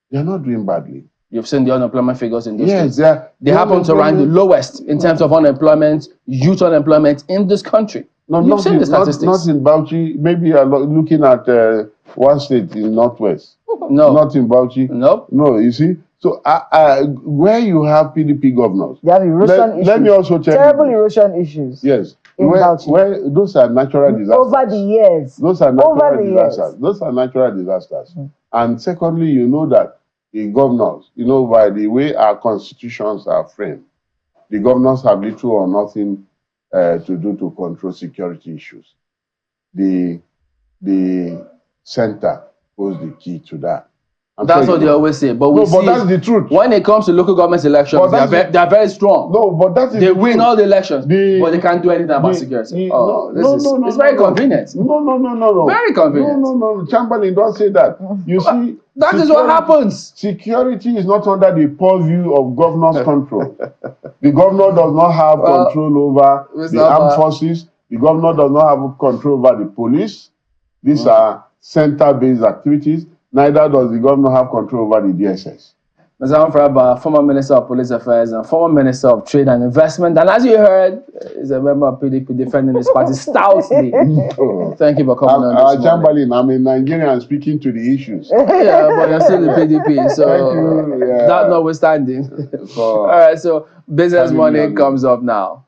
they are not doing badly. You've seen the unemployment figures in those states. They happen to rank the lowest in terms of unemployment, youth unemployment in this country. No, You've seen the statistics. Not in Bauchi. Maybe you're looking at one state in Northwest. No. Not in Bauchi. Nope. No, you see. So where you have PDP governors, they have erosion issues. Let me also tell terrible erosion issues. Yes. Where those are natural disasters. Over the years. Those are natural disasters. Those are natural disasters. And secondly, you know that the governors, by the way our constitutions are framed, the governors have little or nothing to do to control security issues. The center holds the key to that. That's what they always say. But but that's the truth. When it comes to local government elections, they are very strong. No, but that's they win all the elections, but they can't do anything about security. It's very convenient. No. Very convenient. No. Chamberlain, don't say that. You see, that is what happens. Security is not under the purview of governor's control. The governor does not have control over the armed forces. The governor does not have control over the police. These are center-based activities. Neither does the governor have control over the DSS. Mr. Amfraba, former Minister of Police Affairs and former Minister of Trade and Investment, and as you heard, is a member of PDP defending his party stoutly. Thank you for coming on this Chamberlain, I'm a Nigerian speaking to the issues. Yeah, but you're still the PDP, so that notwithstanding. All right, so Business Money comes up now.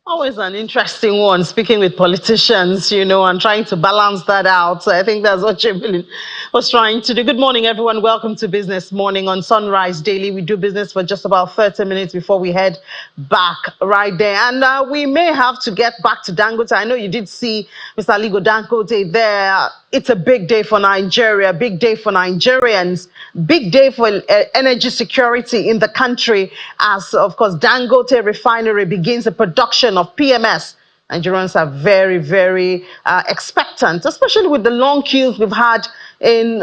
Always an interesting one, speaking with politicians, and trying to balance that out. So I think that's what Chamberlain was trying to do. Good morning, everyone. Welcome to Business Morning on Sunrise Daily. We do business for just about 30 minutes before we head back right there. And we may have to get back to Dangote. I know you did see Mr. Aligo Dangote there. It's a big day for Nigeria, big day for Nigerians, big day for energy security in the country as, of course, Dangote Refinery begins the production of PMS. Nigerians are very, very expectant, especially with the long queues we've had in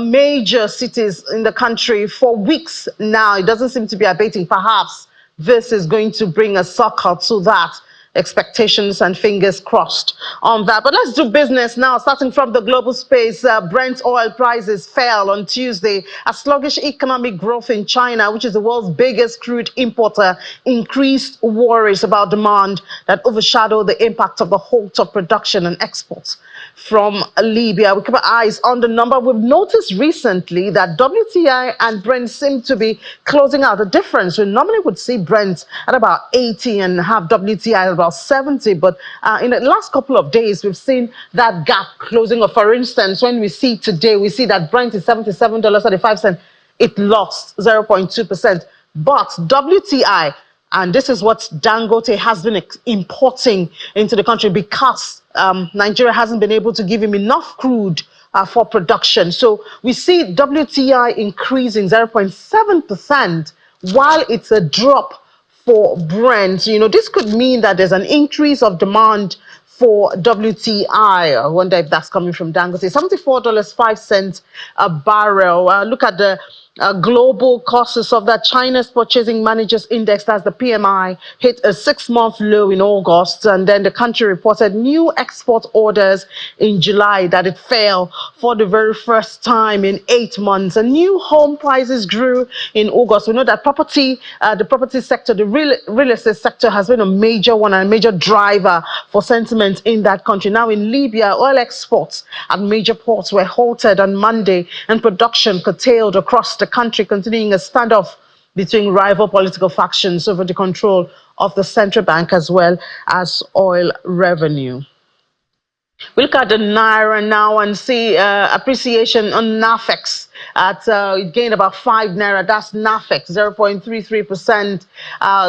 major cities in the country for weeks now. It doesn't seem to be abating. Perhaps this is going to bring a sucker to that. Expectations and fingers crossed on that. But let's do business now. Starting from the global space, Brent oil prices fell on Tuesday as sluggish economic growth in China, which is the world's biggest crude importer, increased worries about demand that overshadow the impact of the halt of production and exports from Libya. We keep our eyes on the number. We've noticed recently that WTI and Brent seem to be closing out a difference. We normally would see Brent at about 80 and have WTI at about 70, but in the last couple of days, we've seen that gap closing up. For instance, when we see today, we see that Brent is $77.35. It lost 0.2%. But WTI, and this is what Dangote has been importing into the country because Nigeria hasn't been able to give him enough crude for production. So we see WTI increasing 0.7%, while it's a drop for Brent. You know, this could mean that there's an increase of demand for WTI. I wonder if that's coming from Dangote. $74.05 a barrel. Look at the global causes of that. China's Purchasing Managers Index, that's the PMI, hit a 6-month low in August, and then the country reported new export orders in July that it fell for the very first time in 8 months. And new home prices grew in August. We know that the property sector, the real estate sector has been a major one and a major driver for sentiment in that country. Now in Libya, oil exports at major ports were halted on Monday and production curtailed across the country, continuing a standoff between rival political factions over the control of the central bank as well as oil revenue. We look at the Naira now and see appreciation on NAFEX at it gained about 5 Naira. That's NAFEX, 0.33%.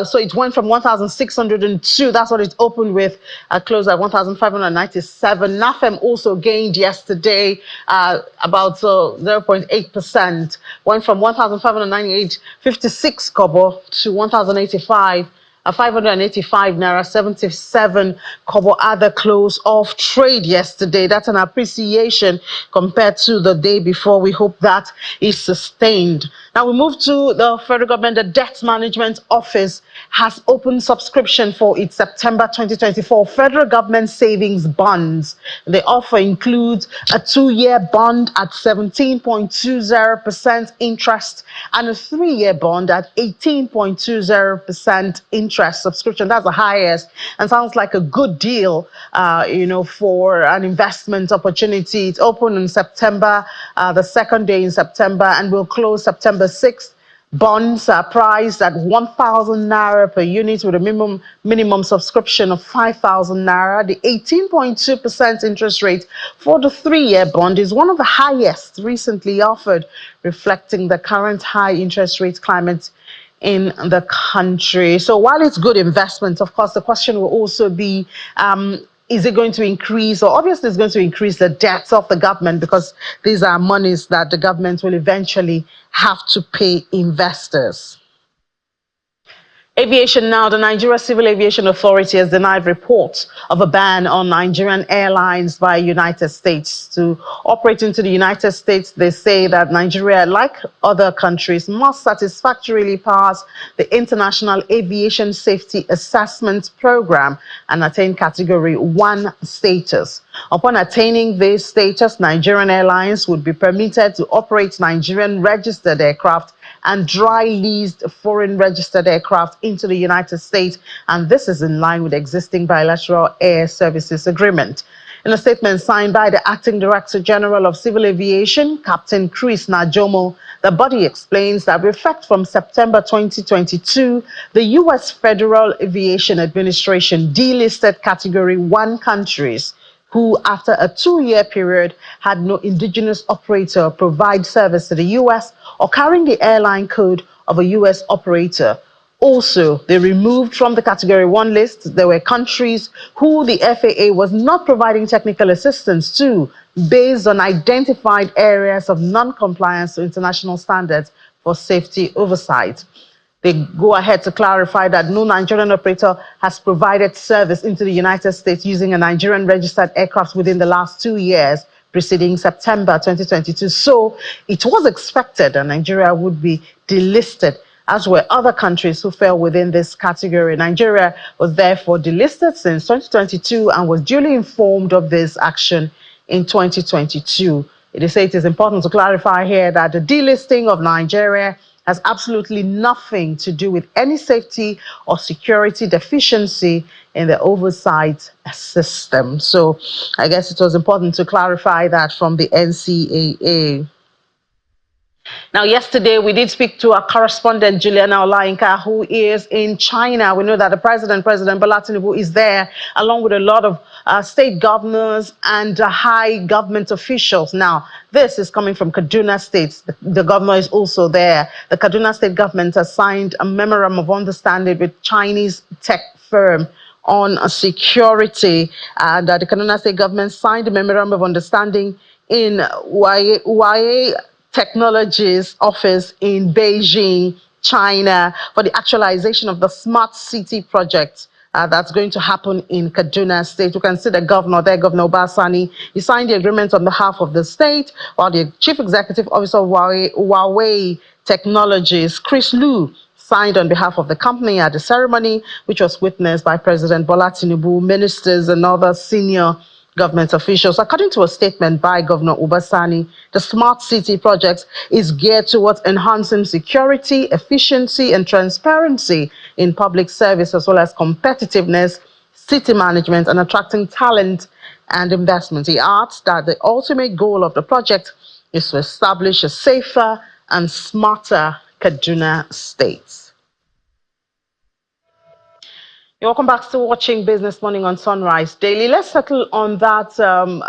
So it went from 1,602. That's what it opened with. Closed at 1,597. NAFEM also gained yesterday about 0.8%. Went from 1,598.56 kobo to 1,085. 585 Naira 77 kobo at the close of trade yesterday. That's an appreciation compared to the day before. We hope that is sustained. Now we move to the federal government. The Debt Management Office has opened subscription for its September 2024 federal government savings bonds. The offer includes a 2-year bond at 17.20% interest and a 3-year bond at 18.20% interest. Subscription. That's the highest and sounds like a good deal, for an investment opportunity. It's open in September, the second day in September, and will close September 6th. Bonds are priced at 1,000 Naira per unit with a minimum subscription of 5,000 Naira. The 18.2% interest rate for the 3-year bond is one of the highest recently offered, reflecting the current high interest rate climate in the country. So while it's good investment, of course, the question will also be, is it going to increase, or obviously it's going to increase the debts of the government, because these are monies that the government will eventually have to pay investors. Aviation now. The Nigeria Civil Aviation Authority has denied reports of a ban on Nigerian airlines by United States to operate into the United States. They say that Nigeria, like other countries, must satisfactorily pass the International Aviation Safety Assessment Program and attain Category 1 status. Upon attaining this status, Nigerian airlines would be permitted to operate Nigerian registered aircraft and dry leased foreign registered aircraft into the United States, and this is in line with the existing bilateral air services agreement. In a statement signed by the Acting Director General of Civil Aviation, Captain Chris Najomo, the body explains that with effect from September 2022, the U.S. Federal Aviation Administration delisted Category 1 countries who, after a 2-year period, had no indigenous operator provide service to the U.S. or carrying the airline code of a U.S. operator. Also, they removed from the Category 1 list, there were countries who the FAA was not providing technical assistance to based on identified areas of non-compliance to international standards for safety oversight. They go ahead to clarify that no Nigerian operator has provided service into the United States using a Nigerian registered aircraft within the last 2 years preceding September 2022. So it was expected that Nigeria would be delisted as were other countries who fell within this category. Nigeria was therefore delisted since 2022 and was duly informed of this action in 2022. It is important to clarify here that the delisting of Nigeria has absolutely nothing to do with any safety or security deficiency in the oversight system. So I guess it was important to clarify that from the NCAA. Now, yesterday, we did speak to our correspondent, Juliana Olainka, who is in China. We know that the President Bola Tinubu, is there, along with a lot of state governors and high government officials. Now, this is coming from Kaduna State. The governor is also there. The Kaduna State government has signed a memorandum of understanding with Chinese tech firm on security. And the Kaduna State government signed a memorandum of understanding in Huawei Technologies office in Beijing, China, for the actualization of the smart city project that's going to happen in Kaduna State. You can see the governor there, Governor Obasani. He signed the agreement on behalf of the state, while the Chief Executive Officer of Huawei Technologies, Chris Liu, signed on behalf of the company at the ceremony, which was witnessed by President Bola Tinubu, ministers, and other senior government officials. According to a statement by Governor Obasani, the Smart City project is geared towards enhancing security, efficiency, and transparency in public service, as well as competitiveness, city management, and attracting talent and investment. He adds that the ultimate goal of the project is to establish a safer and smarter Kaduna State. Welcome back to watching Business Morning on Sunrise Daily. Let's settle on that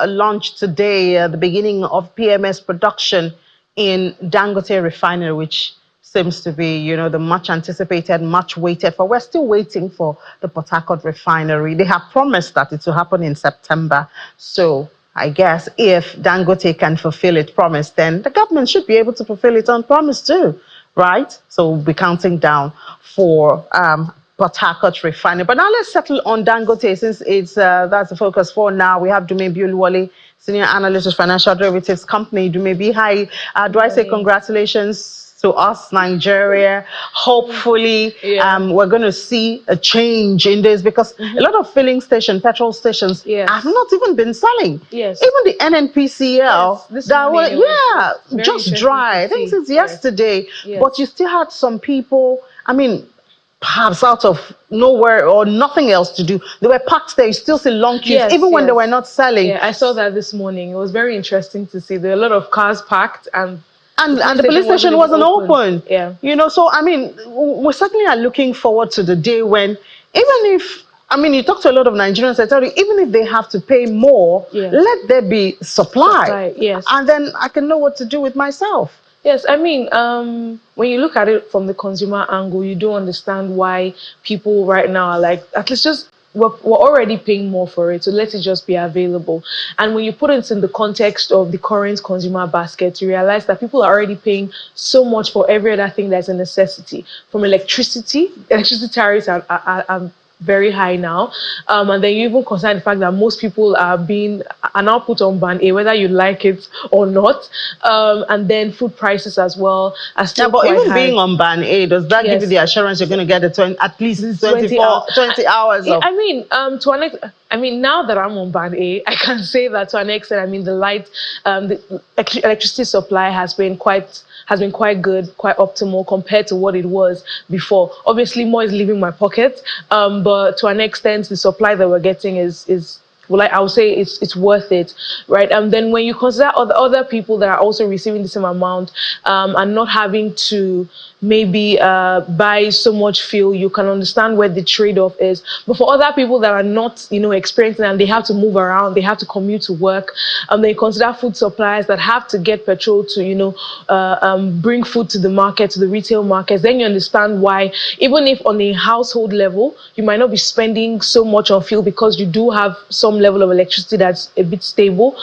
launch today, the beginning of PMS production in Dangote Refinery, which seems to be, the much anticipated, much waited for. We're still waiting for the Port Harcourt Refinery. They have promised that it will happen in September. So I guess if Dangote can fulfill its promise, then the government should be able to fulfill its own promise too, right? So we'll be counting down for Port Harcourt Refinery. But now let's settle on Dangote, since it's that's the focus for now. We have Dumebi Oluwole, Senior Analyst of Financial Derivatives Company. Dumebi, hi. Do I say congratulations to us, Nigeria? Hopefully, we're going to see a change in this, because a lot of filling station, petrol stations have not even been selling. Even the NNPCL, that was, just dry. I think since yesterday. But you still had some people, perhaps out of nowhere or nothing else to do. They were packed there. You still see long queues, even when they were not selling. Yeah, I saw that this morning. It was very interesting to see. There were a lot of cars parked, and the police station wasn't open. Yeah. So we certainly are looking forward to the day when, even if, you talk to a lot of Nigerians, I tell you, even if they have to pay more, let there be supply. And then I can know what to do with myself. Yes, when you look at it from the consumer angle, you do understand why people right now are like, at least we're already paying more for it, so let it just be available. And when you put it in the context of the current consumer basket, you realize that people are already paying so much for every other thing that's a necessity. From electricity tariffs are very high now, and then you even consider the fact that most people are now put on ban A, whether you like it or not, and then food prices as well are still but quite even high. being on ban A, does that give you the assurance you're going to get at least 20 hours of... now that I'm on ban A, I can say that to an extent. The electricity supply has been quite good, quite optimal compared to what it was before. Obviously, more is leaving my pocket, but to an extent, the supply that we're getting is I would say it's worth it, right? And then when you consider other people that are also receiving the same amount and not having to maybe buy so much fuel, you can understand where the trade-off is. But for other people that are not, experiencing, and they have to move around, they have to commute to work, they consider food suppliers that have to get petrol to, bring food to the market, to the retail markets, then you understand why, even if on a household level, you might not be spending so much on fuel because you do have some level of electricity that's a bit stable,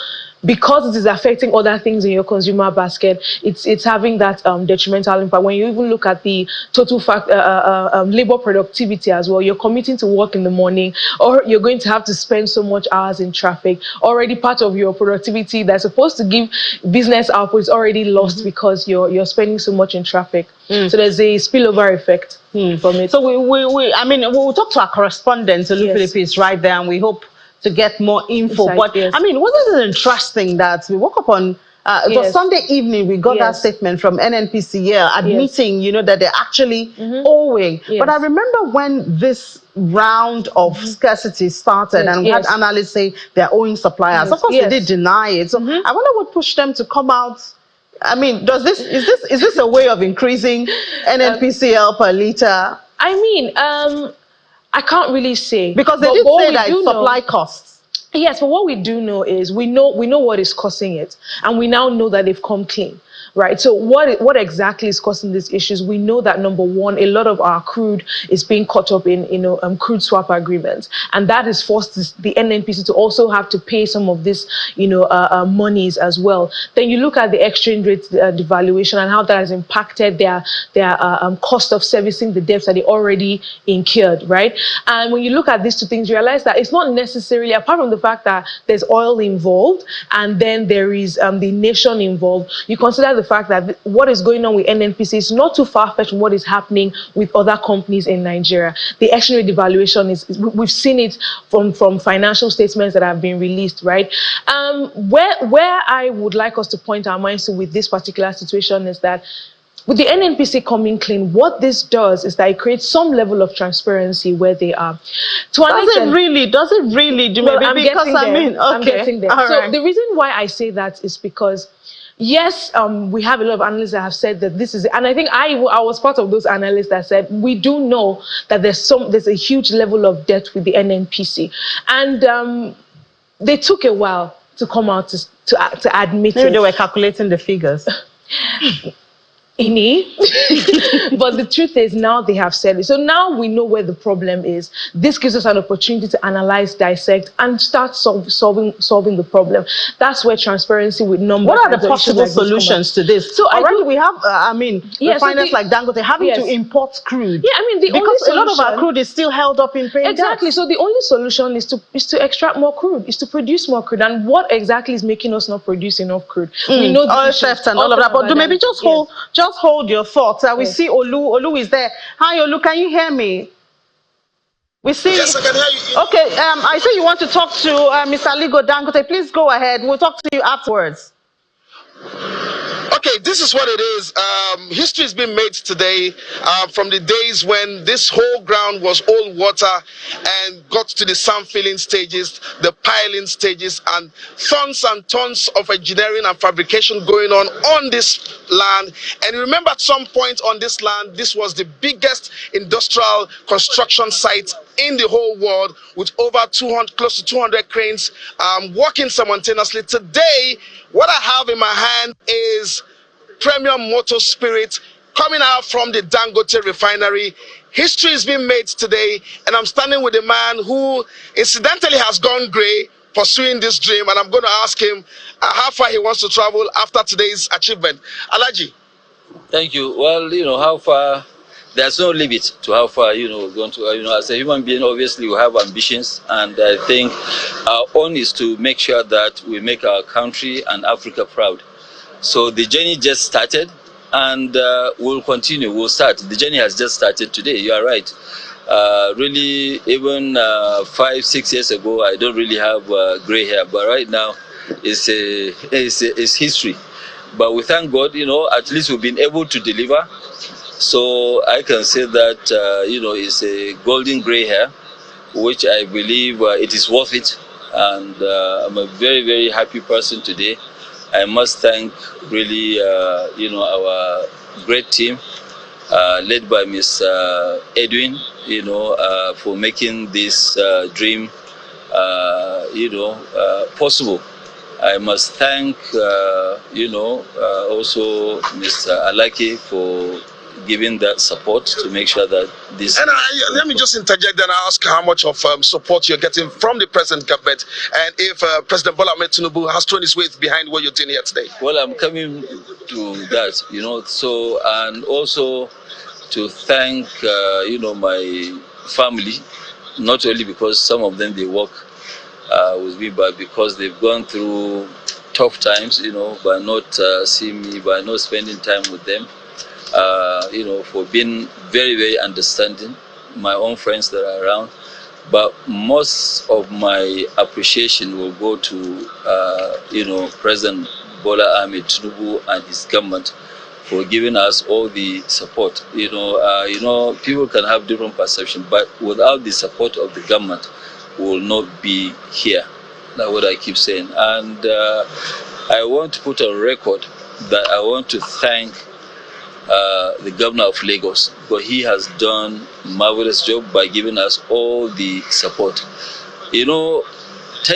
because it is affecting other things in your consumer basket, it's having that detrimental impact. When you even look at the total labor productivity as well, you're commuting to work in the morning, or you're going to have to spend so much hours in traffic. Already part of your productivity that's supposed to give business output is already lost because you're spending so much in traffic. So there's a spillover effect from it. So we'll talk to our correspondent, Olu Philippines, right there, and we hope to get more info. Insight, but yes. Wasn't it interesting that we woke up on it was Sunday evening, we got that statement from NNPCL admitting, that they're actually owing. But I remember when this round of scarcity started and we had analysts say they're owing suppliers. Of course, they did deny it. So I wonder what pushed them to come out. Is this a way of increasing NNPCL per liter? I can't really say, because they did say that it's supply costs. Yes, but what we do know is we know what is causing it, and we now know that they've come clean. Right. So what exactly is causing these issues? We know that number one, a lot of our crude is being caught up in crude swap agreements, and that has forced the NNPC to also have to pay some of this monies as well. Then you look at the exchange rate devaluation and how that has impacted their cost of servicing the debts that they already incurred. Right. And when you look at these two things, you realize that it's not necessarily, apart from the fact that there's oil involved and then there is the nation involved, you consider the fact that what is going on with NNPC is not too far-fetched from what is happening with other companies in Nigeria. The exchange rate devaluation we've seen it from financial statements that have been released, right? Where I would like us to point our minds to with this particular situation is that with the NNPC coming clean, what this does is that it creates some level of transparency where they are. Does it really? Well, I'm getting there. All so right. the reason why I say that is because, yes, we have a lot of analysts that have said that this is, and I think I was part of those analysts that said we do know that there's a huge level of debt with the NNPC, and they took a while to come out to admit Maybe it. they were calculating the figures. But the truth is now they have said it. So now we know where the problem is. This gives us an opportunity to analyze, dissect, and start solving the problem. That's where transparency with numbers. What are the possible solutions to this? So already we have, refiners like Dangote having to import crude. Yeah, because a lot of our crude is still held up in paying Exactly. tax. So the only solution is to extract more crude, is to produce more crude. And what exactly is making us not produce enough crude? We know the oil theft and all of that. But maybe just hold your thoughts. We see Olu. Olu is there. Hi, Olu. Can you hear me? We see. Yes, I can hear you. Okay. I see you want to talk to Mr. Ligo Dangote. Please go ahead. We'll talk to you afterwards. Okay, this is what it is. History has been made today from the days when this whole ground was all water and got to the sand filling stages, the piling stages, and tons of engineering and fabrication going on this land. And remember, at some point on this land, this was the biggest industrial construction site in the whole world, with over close to 200 cranes working simultaneously. Today, what I have in my hand is premium motor spirit coming out from the Dangote Refinery. History is being made today, and I'm standing with a man who incidentally has gone grey pursuing this dream, and I'm going to ask him how far he wants to travel after today's achievement. Alhaji. Thank you. Well, how far, there's no limit to how far, we're going to, as a human being, obviously we have ambitions, and I think our own is to make sure that we make our country and Africa proud. So the journey just started, and we'll continue, we'll start. The journey has just started today, you are right. Really, even 5-6 years ago, I don't really have gray hair, but right now, it's history. But we thank God, at least we've been able to deliver. So I can say that, it's a golden gray hair, which I believe it is worth it. And I'm a very, very happy person today. I must thank really, our great team, led by Ms. Edwin, for making this dream, possible. I must thank, also Mr. Alaki for giving that support to make sure that this. And let me just interject and ask how much of support you're getting from the present government, and if President Bola Ahmed Tinubu has thrown his weight behind what you're doing here today. Well, I'm coming to that, so, and also to thank, my family, not only because some of them, they work with me, but because they've gone through tough times, by not seeing me, by not spending time with them, for being very, very understanding, my own friends that are around. But most of my appreciation will go to, President Bola Ahmed Tinubu and his government for giving us all the support. People can have different perceptions, but without the support of the government, we will not be here. That's what I keep saying. And I want to put on record that I want to thank the governor of Lagos, because he has done a marvelous job by giving us all the support. 10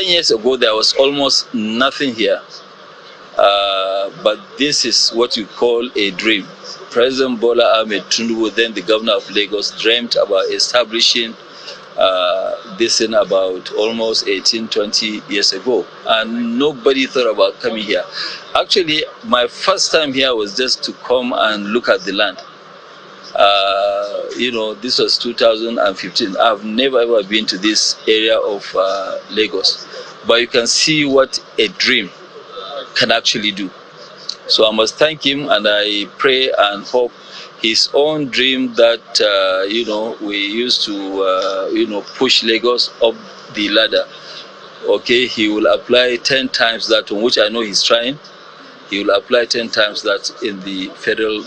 years ago, there was almost nothing here. But this is what you call a dream. President Bola Ahmed Tinubu, then the governor of Lagos, dreamt about establishing this in about almost 18, 20 years ago. And nobody thought about coming here. Actually, my first time here was just to come and look at the land. This was 2015. I've never ever been to this area of Lagos. But you can see what a dream can actually do. So I must thank him, and I pray and hope his own dream that, we used to, push Lagos up the ladder. Okay, he will apply 10 times that, on which I know he's trying. He will apply 10 times that in the federal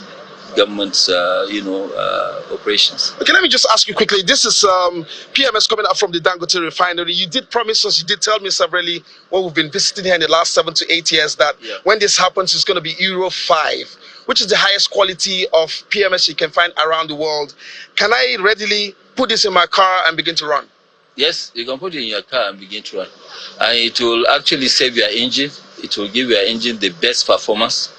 government's, operations. Okay, let me just ask you quickly. This is PMS coming up from the Dangote Refinery. You did promise us, you did tell me severally when we've been visiting here in the last 7 to 8 years that when this happens, it's going to be Euro 5, which is the highest quality of PMS you can find around the world. Can I readily put this in my car and begin to run? Yes, you can put it in your car and begin to run. And it will actually save your engine. It will give your engine the best performance.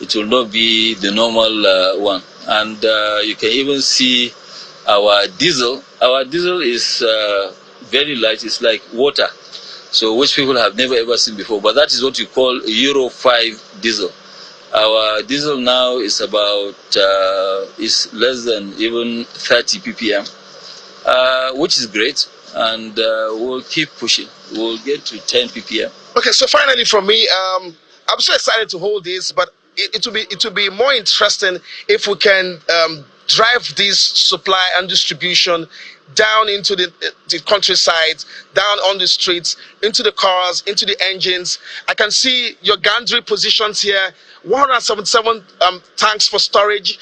It will not be the normal one. And you can even see our diesel. Our diesel is very light. It's like water, so which people have never ever seen before. But that is what you call Euro 5 diesel. Our diesel now is about is less than even 30 ppm, which is great. And we'll keep pushing. We'll get to 10 ppm. Okay, so finally from me, I'm so excited to hold this, but it will be more interesting if we can drive this supply and distribution down into the countryside, down on the streets, into the cars, into the engines. I can see your gantry positions here, 177 tanks for storage,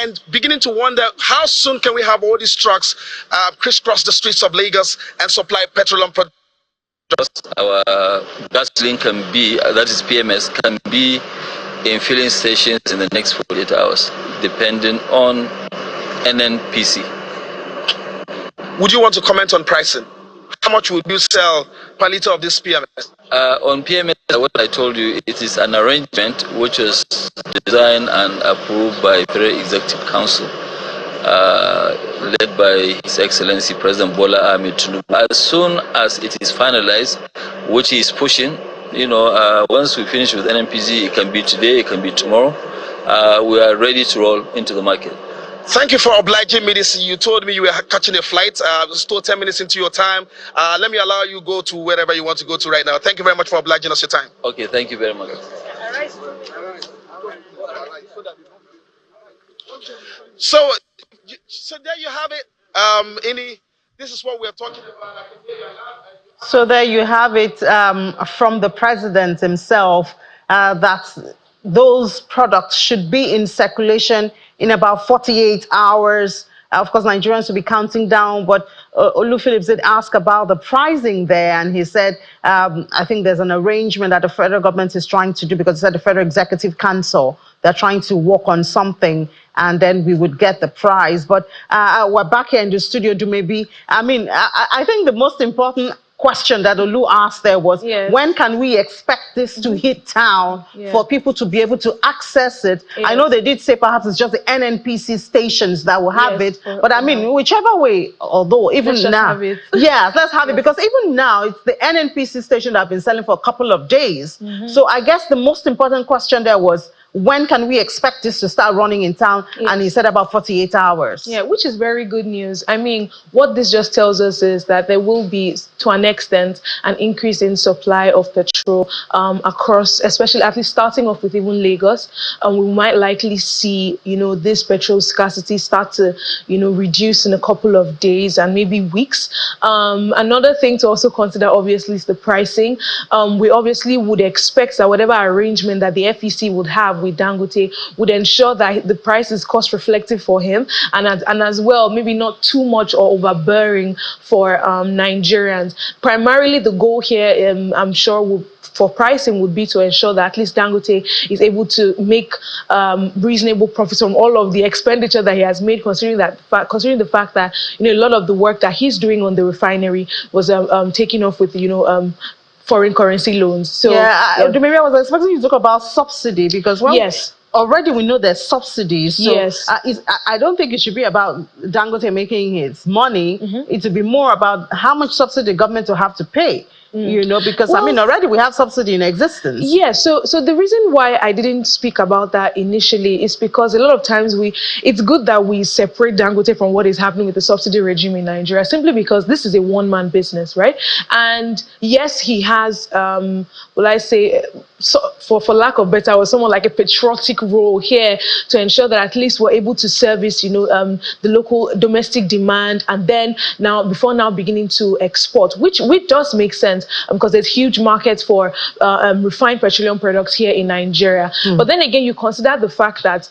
and beginning to wonder how soon can we have all these trucks crisscross the streets of Lagos and supply petroleum products. Our gasoline can be, that is PMS, can be in filling stations in the next 48 hours, depending on NNPC. Would you want to comment on pricing? How much would you sell per liter of this PMS? On PMS, what I told you, it is an arrangement which was designed and approved by Federal Executive Council, led by His Excellency President Bola Ahmed Tinubu. As soon as it is finalized, which he is pushing, once we finish with NNPC, it can be today, it can be tomorrow. We are ready to roll into the market. Thank you for obliging me this. You told me you were catching a flight. Still 10 minutes into your time. Let me allow you go to wherever you want to go to right now. Thank you very much for obliging us your time. Okay, thank you very much. So there you have it. This is what we're talking about. So there you have it from the president himself, that those products should be in circulation in about 48 hours. Of course, Nigerians will be counting down, but Olu Phillips did ask about the pricing there, and he said, I think there's an arrangement that the federal government is trying to do, because he said the Federal Executive Council, they're trying to work on something, and then we would get the price. But we're back here in the studio, I think the most important question that Olu asked there was, Yes. when can we expect this to hit town for people to be able to access it? I know they did say perhaps it's just the NNPC stations that will have it, but I mean, whichever way, although even let's just now, have it. yes, let's have it, because even now it's the NNPC station that have been selling for a couple of days. So I guess the most important question there was, when can we expect this to start running in town? And he said about 48 hours. Yeah, which is very good news. I mean, what this just tells us is that there will be, to an extent, an increase in supply of petrol across, especially at least starting off with even Lagos. And we might likely see, this petrol scarcity start to, reduce in a couple of days and maybe weeks. Another thing to also consider, obviously, is the pricing. We obviously would expect that whatever arrangement that the FEC would have with Dangote would ensure that the price is cost reflective for him, and as well, maybe not too much or overbearing for Nigerians. Primarily, the goal here, I'm sure, for pricing would be to ensure that at least Dangote is able to make reasonable profits from all of the expenditure that he has made, considering the fact that a lot of the work that he's doing on the refinery was taking off with foreign currency loans. So maybe I was expecting you to talk about subsidy, because already we know there's subsidies. So I don't think it should be about Dangote making his money. It should be more about how much subsidy the government will have to pay. Because I mean, already we have subsidy in existence. Yeah, so the reason why I didn't speak about that initially is because a lot of times it's good that we separate Dangote from what is happening with the subsidy regime in Nigeria, simply because this is a one-man business, right? And yes, he has, will I say, so for lack of better, or someone like a patriotic role here to ensure that at least we're able to service, the local domestic demand, and then before beginning to export, which does make sense because there's huge markets for refined petroleum products here in Nigeria. But then again, you consider the fact that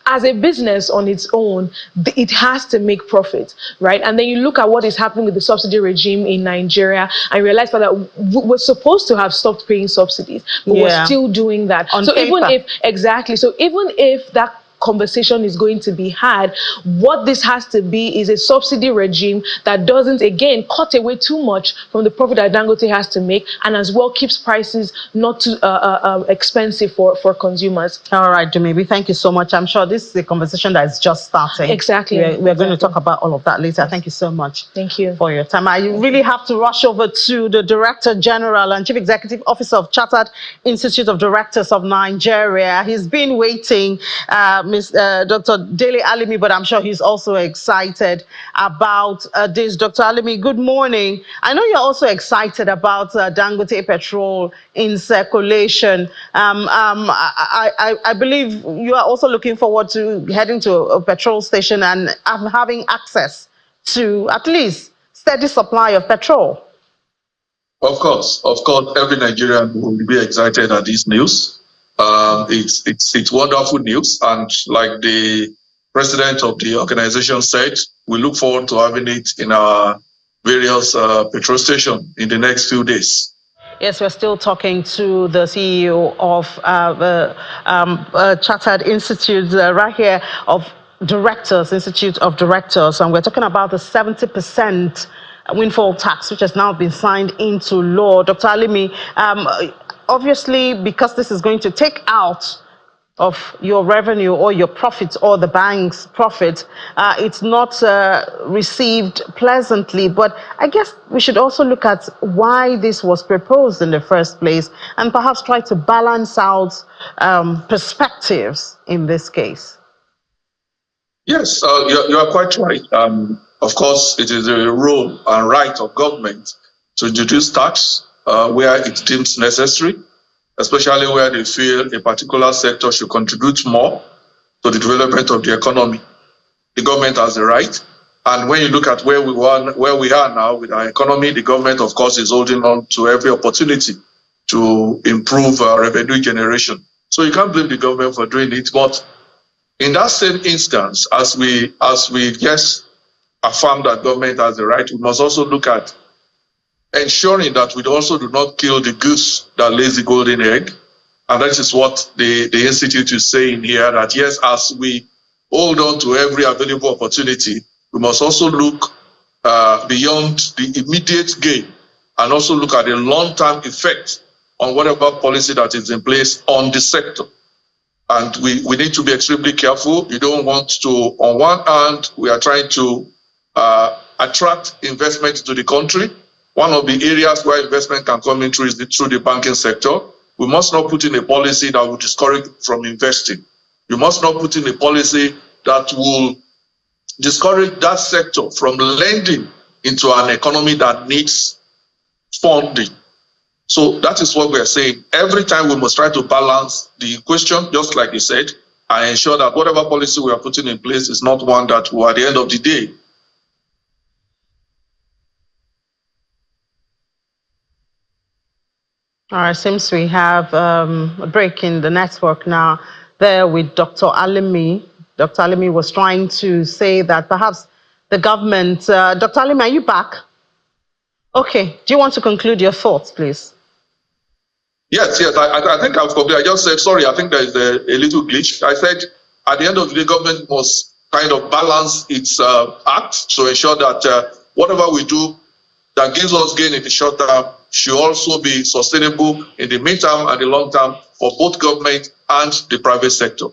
as a business on its own, it has to make profit, right? And then you look at what is happening with the subsidy regime in Nigeria and realize that we're supposed to have stopped paying subsidies, but we're still doing that. On so paper. even if that conversation is going to be had, what this has to be is a subsidy regime that doesn't, again, cut away too much from the profit that Dangote has to make, and as well keeps prices not too expensive for consumers. All right, Dumebi, thank you so much. I'm sure this is a conversation that is just starting. Exactly. We're going to talk about all of that later. Thank you so much. Thank you for your time. I really have to rush over to the Director General and Chief Executive Officer of Chartered Institute of Directors of Nigeria. He's been waiting, Dr. Dele Alimi, but I'm sure he's also excited about this. Dr. Alimi, good morning. I know you're also excited about Dangote Petrol in circulation. I believe you are also looking forward to heading to a petrol station and having access to at least steady supply of petrol. Of course, every Nigerian will be excited at this news. It's wonderful news, and like the president of the organization said, we look forward to having it in our various petrol stations in the next few days. Yes, we're still talking to the CEO of Chartered Institute right here of Directors, Institute of Directors, and we're talking about the 70% windfall tax, which has now been signed into law. Dr. Alimi, obviously, because this is going to take out of your revenue or your profits or the bank's profit, it's not received pleasantly. But I guess we should also look at why this was proposed in the first place and perhaps try to balance out perspectives in this case. Yes, you are quite right. Of course, it is a role and right of government to introduce tax where it deems necessary, especially where they feel a particular sector should contribute more to the development of the economy. The government has the right. And when you look at where we are now with our economy, the government, of course, is holding on to every opportunity to improve revenue generation. So you can't blame the government for doing it. But in that same instance, as we yes, affirm that government has the right, we must also look at ensuring that we also do not kill the goose that lays the golden egg. And that is what the Institute is saying here, that yes, as we hold on to every available opportunity, we must also look beyond the immediate gain and also look at the long-term effect on whatever policy that is in place on the sector. And we need to be extremely careful. You don't want to, on one hand, we are trying to attract investment to the country. One of the areas where investment can come in through is through the banking sector. We must not put in a policy that will discourage from investing. You must not put in a policy that will discourage that sector from lending into an economy that needs funding. So that is what we are saying. Every time we must try to balance the equation, just like you said, and ensure that whatever policy we are putting in place is not one that will, at the end of the day, All right, seems we have a break in the network now there with Dr. Alimi. Dr. Alimi was trying to say that perhaps the government... Dr. Alimi, are you back? Okay, do you want to conclude your thoughts, please? Yes, I think I've completed. I just said, sorry, I think there is a little glitch. I said, at the end of the day, government must kind of balance its act to ensure that whatever we do that gives us gain in the short term should also be sustainable in the midterm and the long term for both government and the private sector.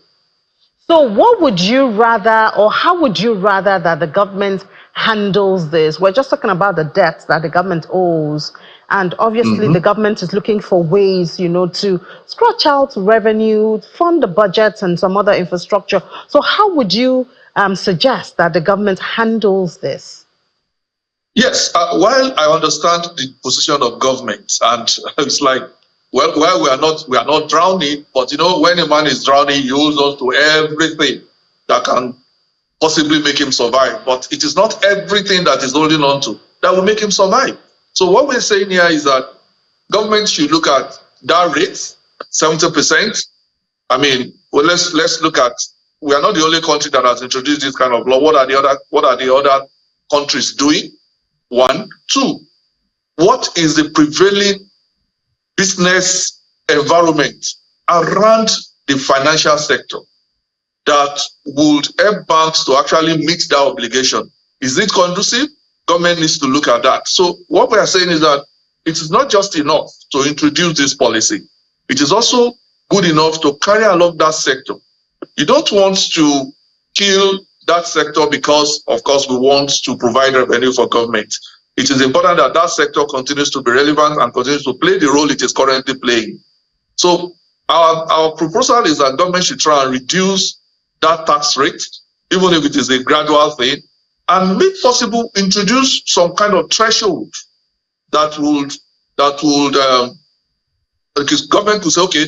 So what would you rather, or how would you rather that the government handles this? We're just talking about the debt that the government owes. And obviously the government is looking for ways, to scratch out revenue, fund the budget and some other infrastructure. So how would you suggest that the government handles this? Yes, while I understand the position of government, and it's like, well, we are not drowning, but when a man is drowning, he holds on to everything that can possibly make him survive. But it is not everything that is holding on to that will make him survive. So what we're saying here is that government should look at that rate, 70%. I mean, well, let's look at, we are not the only country that has introduced this kind of law. What are the other countries doing? 1, 2, what is the prevailing business environment around the financial sector that would help banks to actually meet that obligation? Is it conducive? Government needs to look at that. So what we are saying is that it is not just enough to introduce this policy. It is also good enough to carry along that sector. You don't want to kill that sector because, of course, we want to provide revenue for government. It is important that that sector continues to be relevant and continues to play the role it is currently playing. So our proposal is that government should try and reduce that tax rate, even if it is a gradual thing, and if possible, introduce some kind of threshold that would because government could say, okay,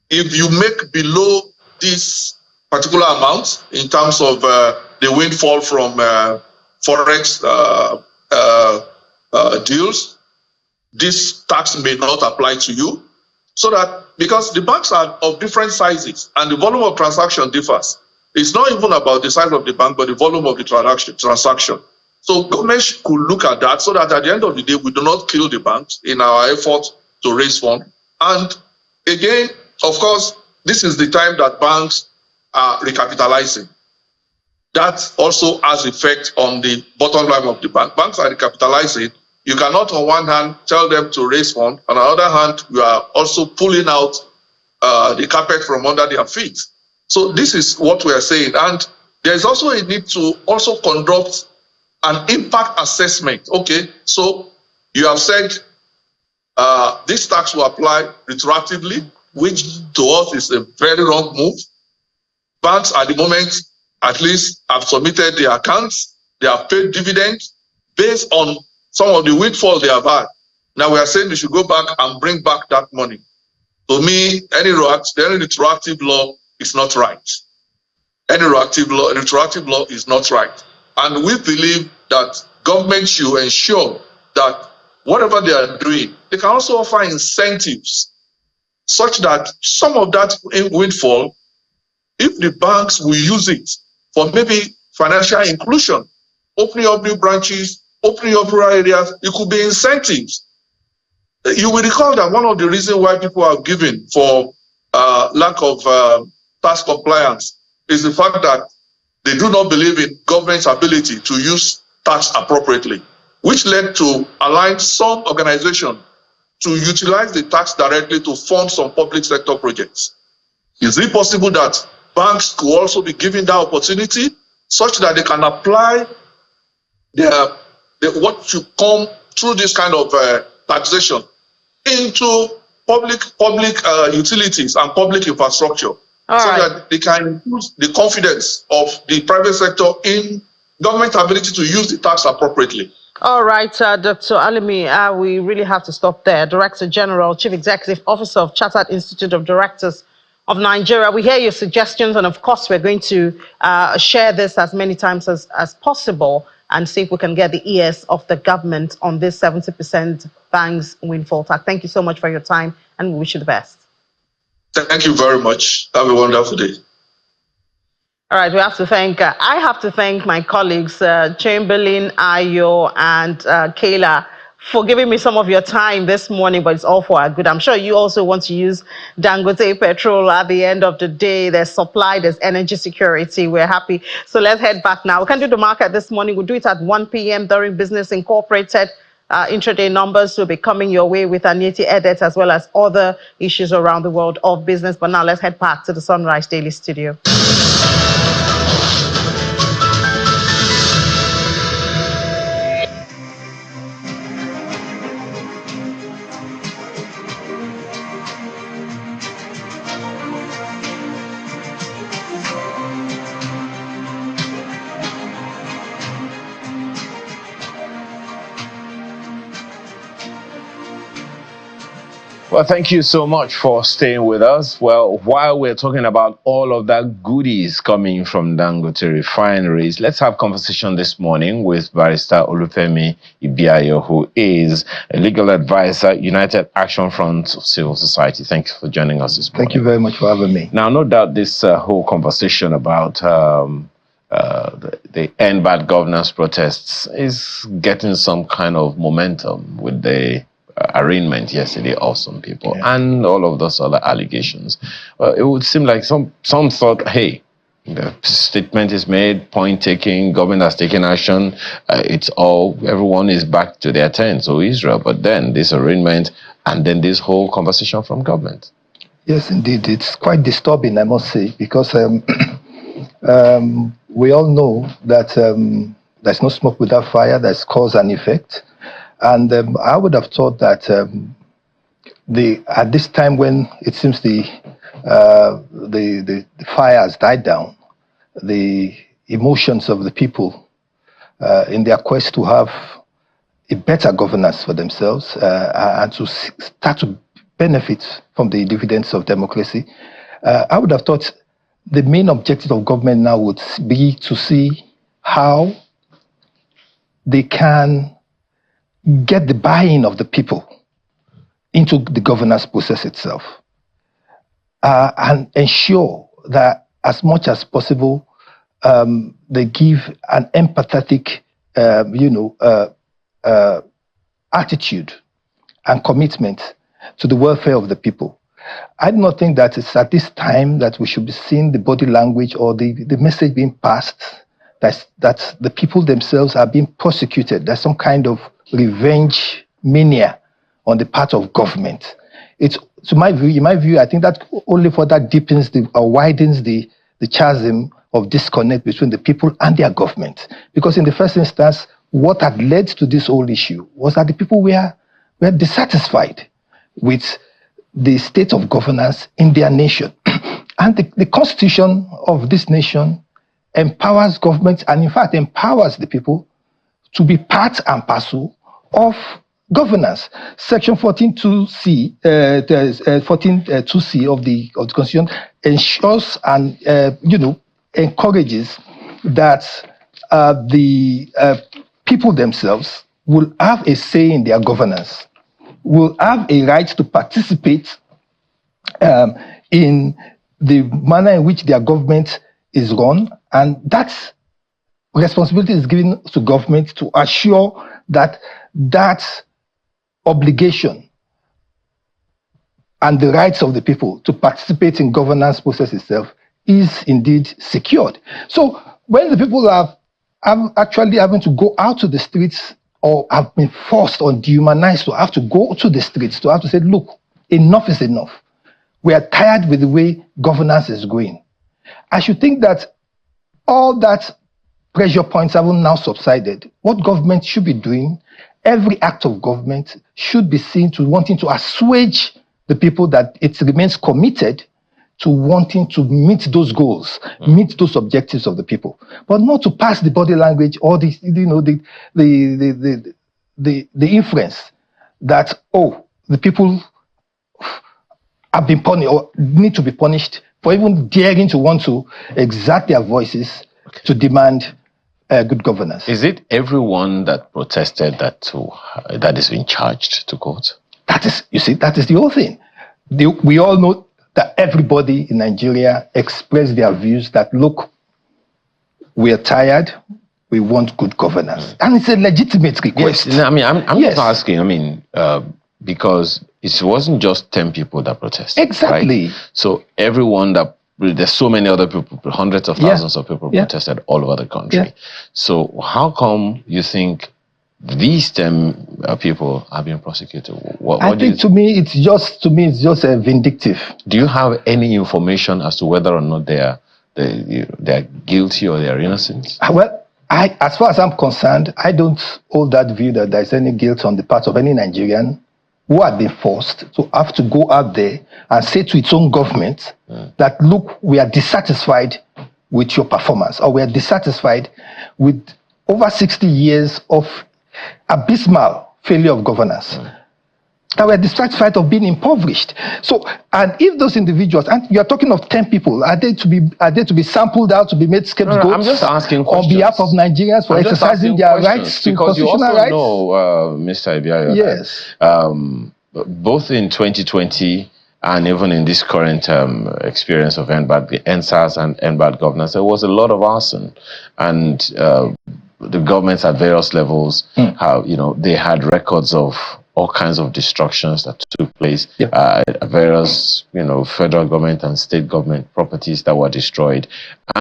if you make below this particular amount in terms of the windfall from forex deals, this tax may not apply to you. So that, because the banks are of different sizes and the volume of transaction differs. It's not even about the size of the bank, but the volume of the transaction. So government could look at that so that at the end of the day, we do not kill the banks in our effort to raise funds. And again, of course, this is the time that banks are recapitalizing. That also has effect on the bottom line of the bank. Banks are recapitalizing. You cannot, on one hand, tell them to raise funds. On the other hand, you are also pulling out the carpet from under their feet. So this is what we are saying. And there's also a need to also conduct an impact assessment. Okay, so you have said this tax will apply retroactively, which to us is a very wrong move. Banks at the moment, at least, have submitted their accounts, they have paid dividends based on some of the windfall they have had. Now we are saying we should go back and bring back that money. To me, any retroactive law is not right. Any retroactive law is not right. And we believe that government should ensure that whatever they are doing, they can also offer incentives such that some of that windfall, if the banks will use it for maybe financial inclusion, opening up new branches, opening up rural areas, it could be incentives. You will recall that one of the reasons why people are giving for lack of tax compliance is the fact that they do not believe in government's ability to use tax appropriately. which led to allowing some organizations to utilize the tax directly to fund some public sector projects. Is it possible that banks could also be given that opportunity such that they can apply what you come through this kind of taxation into public utilities and public infrastructure, that they can use the confidence of the private sector in government ability to use the tax appropriately? All right, Dr. Alimi, we really have to stop there. Director General, Chief Executive Officer of Chartered Institute of Directors of Nigeria. We hear your suggestions, and of course, we're going to share this as many times as possible and see if we can get the ears of the government on this 70% banks windfall tax. Thank you so much for your time, and we wish you the best. Thank you very much. Have a wonderful day. All right, I have to thank my colleagues, Chamberlain, Ayo, and Kayla, for giving me some of your time this morning, but it's all for our good. I'm sure you also want to use Dangote Petrol at the end of the day. There's supply, there's energy security. We're happy. So let's head back now. We can do the market this morning. We'll do it at 1 p.m. during Business Incorporated. Intraday numbers will be coming your way with Aniti edits as well as other issues around the world of business. But now let's head back to the Sunrise Daily Studio. Well, thank you so much for staying with us. Well, while we're talking about all of that goodies coming from Dangote refineries, let's have conversation this morning with Barrister Olufemi Ibiayo, who is a legal advisor, United Action Front of Civil Society. Thank you for joining us this morning. Thank you very much for having me. Now, no doubt this whole conversation about the End Bad Governance protests is getting some kind of momentum with the arraignment yesterday of some people and all of those other allegations. It would seem like some thought, hey, the statement is made, point taking, government has taken action, everyone is back to their tent, so Israel. But then this arraignment and then this whole conversation from government. Yes, indeed. It's quite disturbing, I must say, because we all know that there's no smoke without fire, there's cause and effect. And I would have thought that at this time when it seems the fire has died down, the emotions of the people in their quest to have a better governance for themselves and to start to benefit from the dividends of democracy, I would have thought the main objective of government now would be to see how they can get the buy-in of the people into the governance process itself and ensure that as much as possible they give an empathetic attitude and commitment to the welfare of the people. I do not think that it's at this time that we should be seeing the body language or the message being passed that the people themselves are being prosecuted. There's some kind of revenge mania on the part of government. It's, in my view, I think that only further deepens or widens the chasm of disconnect between the people and their government. Because in the first instance, what had led to this whole issue was that the people were dissatisfied with the state of governance in their nation. And the constitution of this nation empowers government and in fact empowers the people to be part and parcel of governance. Section 14.2c of the Constitution ensures and encourages that the people themselves will have a say in their governance, will have a right to participate in the manner in which their government is run, and that responsibility is given to government to assure that that obligation and the rights of the people to participate in governance process itself is indeed secured. So when the people are actually having to go out to the streets or have been forced or dehumanized to have to go to the streets, to have to say, look, enough is enough. We are tired with the way governance is going. I should think that all that pressure points have now subsided. What government should be doing, every act of government should be seen to wanting to assuage the people, that it remains committed to wanting to meet those goals, meet those objectives of the people, but not to pass the body language or the inference that, oh, the people have been punished or need to be punished for even daring to want to exert their voices to demand good governance. Is it everyone that protested that is being charged to court? That is, you see, that is the whole thing. We all know that everybody in Nigeria expressed their views that, look, we are tired, we want good governance. And it's a legitimate request. Yes, I mean, I'm just asking, because it wasn't just 10 people that protested. Exactly. Right? So everyone there's so many other people, hundreds of thousands of people protested all over the country. Yeah. So how come you think these 10 people are being prosecuted? I think to me it's just vindictive. Do you have any information as to whether or not they are guilty or they are innocent? Well, as far as I'm concerned, I don't hold that view that there's any guilt on the part of any Nigerian who have been forced to have to go out there and say to its own government that, look, we are dissatisfied with your performance, or we are dissatisfied with over 60 years of abysmal failure of governance. That we're dissatisfied of being impoverished. So, and if those individuals, and you're talking of 10 people, are they to be sampled out, to be made scapegoats? I'm just asking questions on behalf of Nigerians for exercising their rights to constitutional rights? Because you also know, Mr. Ibiayo, yes, both in 2020 and even in this current experience of NSAS and NBAD governance, there was a lot of arson, and the governments at various levels, they had records of all kinds of destructions that took place. Various, federal government and state government properties that were destroyed.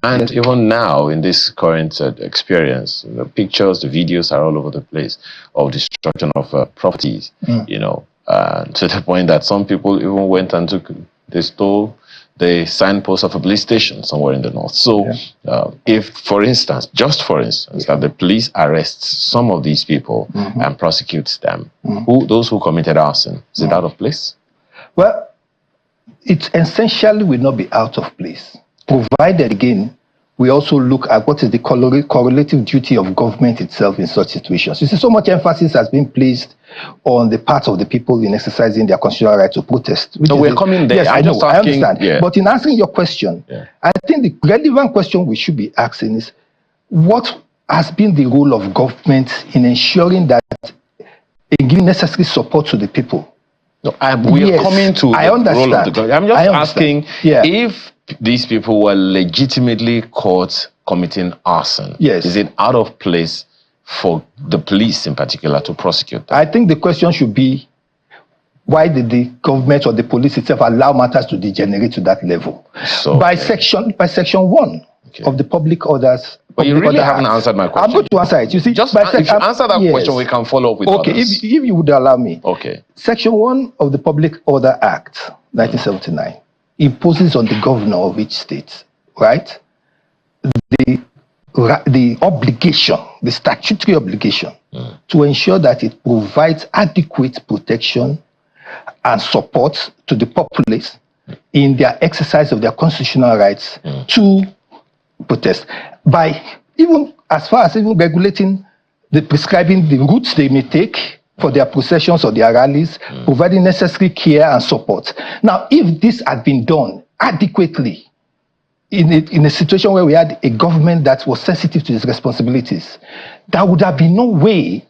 And even now, in this current experience, the pictures, the videos are all over the place of destruction of properties, to the point that some people even went and they stole the signpost of a police station somewhere in the north. So if, for instance, that the police arrests some of these people and prosecutes them, those who committed arson, is it out of place? Well, it essentially will not be out of place, provided, again, we also look at what is the correlative duty of government itself in such situations. You see, so much emphasis has been placed on the part of the people in exercising their constitutional right to protest. So we're coming there. Yes, I understand. Yeah. But in answering your question, I think the relevant question we should be asking is, what has been the role of government in ensuring that, in giving necessary support to the people? No, we are coming to the role of the government. I'm just asking if these people were legitimately caught committing arson. Yes. Is it out of place for the police in particular to prosecute them? I think the question should be, why did the government or the police itself allow matters to degenerate to that level? So, by section 1 of the public orders. But you really haven't answered my question. I'm going to answer it. You see, just if you answer that question, we can follow up with others. If you would allow me. Okay. Section 1 of the Public Order Act, 1979, imposes on the governor of each state, right, the obligation, the statutory obligation, to ensure that it provides adequate protection and support to the populace in their exercise of their constitutional rights to protest, by even as far as even regulating prescribing the routes they may take for their processions or their rallies, providing necessary care and support. Now, if this had been done adequately in a situation where we had a government that was sensitive to its responsibilities, there would have been no way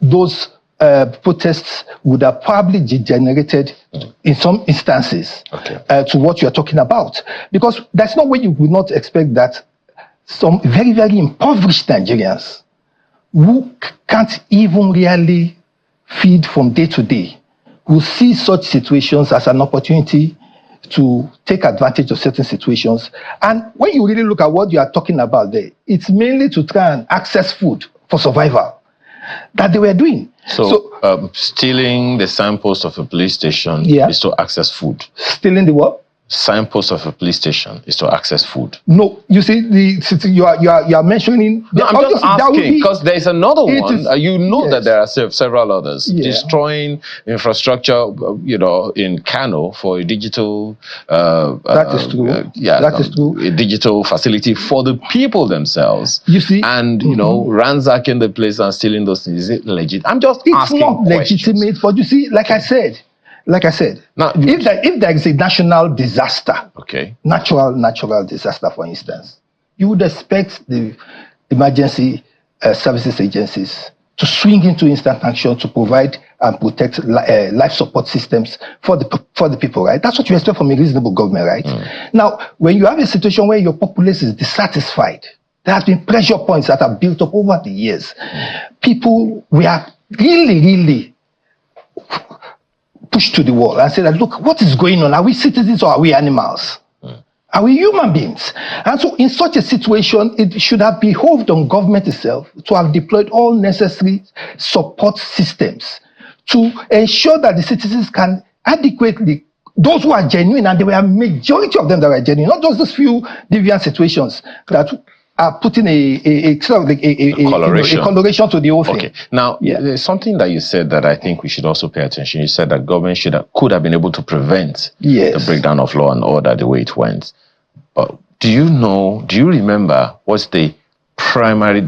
those protests would have probably degenerated in some instances to what you're talking about. Because there's no way you would not expect that some very, very impoverished Nigerians who can't even really feed from day to day will see such situations as an opportunity to take advantage of certain situations. And when you really look at what you are talking about there, it's mainly to try and access food for survival. that they were doing. So stealing the signpost of a police station is to access food. Stealing the what? Signpost of a police station is to access food. No, you see, you are mentioning. No, I'm just asking because there is another one. You know that there are several others. Destroying infrastructure, in Kano for a digital. That is true. That is true. A digital facility for the people themselves. You see, and ransacking the place and stealing those things. Is it legit? I'm just asking. It's not legitimate, but you see, like I said, now, if there is a national disaster, natural disaster, for instance, you would expect the emergency services agencies to swing into instant action to provide and protect life support systems for the people, right? That's what you expect from a reasonable government, right? Now, when you have a situation where your populace is dissatisfied, there has been pressure points that are built up over the years. People, we are really pushed to the wall and say that, look, what is going on? Are we citizens or are we animals? Are we human beings? And so in such a situation, it should have behoved on government itself to have deployed all necessary support systems to ensure that the citizens can adequately, those who are genuine, and there were a majority of them that were genuine, not just those few deviant situations that are putting a coloration to the whole thing. Okay. Now, there's something that you said that I think we should also pay attention. You said that government could have been able to prevent the breakdown of law and order the way it went. Do you remember what's the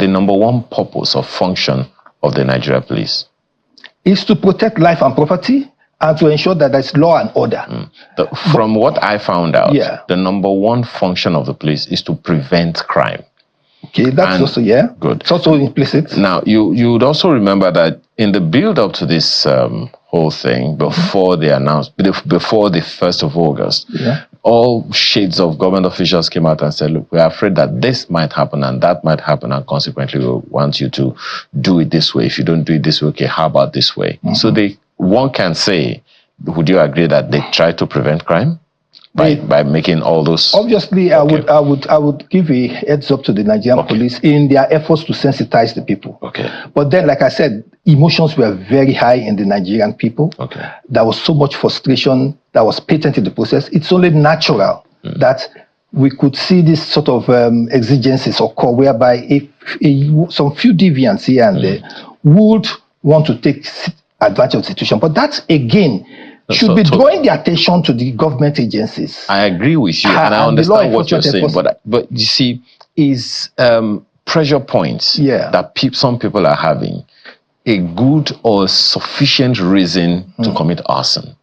number one purpose or function of the Nigeria police? Is to protect life and property and to ensure that there's law and order. From what I found out, the number one function of the police is to prevent crime. Okay, that's also, good. It's also implicit. Now, you would also remember that in the build-up to this whole thing, before they announced, before the 1st of August, all shades of government officials came out and said, look, we're afraid that this might happen and that might happen, and consequently we want you to do it this way. If you don't do it this way, okay, how about this way? So one can say, would you agree that they tried to prevent crime? By making all those. Obviously, I would give a heads up to the Nigerian police in their efforts to sensitize the people. But then, like I said, emotions were very high in the Nigerian people. There was so much frustration that was patent in the process. It's only natural that we could see this sort of exigencies occur whereby some few deviants here and there would want to take advantage of the situation. But that again should be drawing the attention to the government agencies. I agree with you, and I understand what you're saying. But you see, is pressure points that some people are having a good or sufficient reason to commit arson?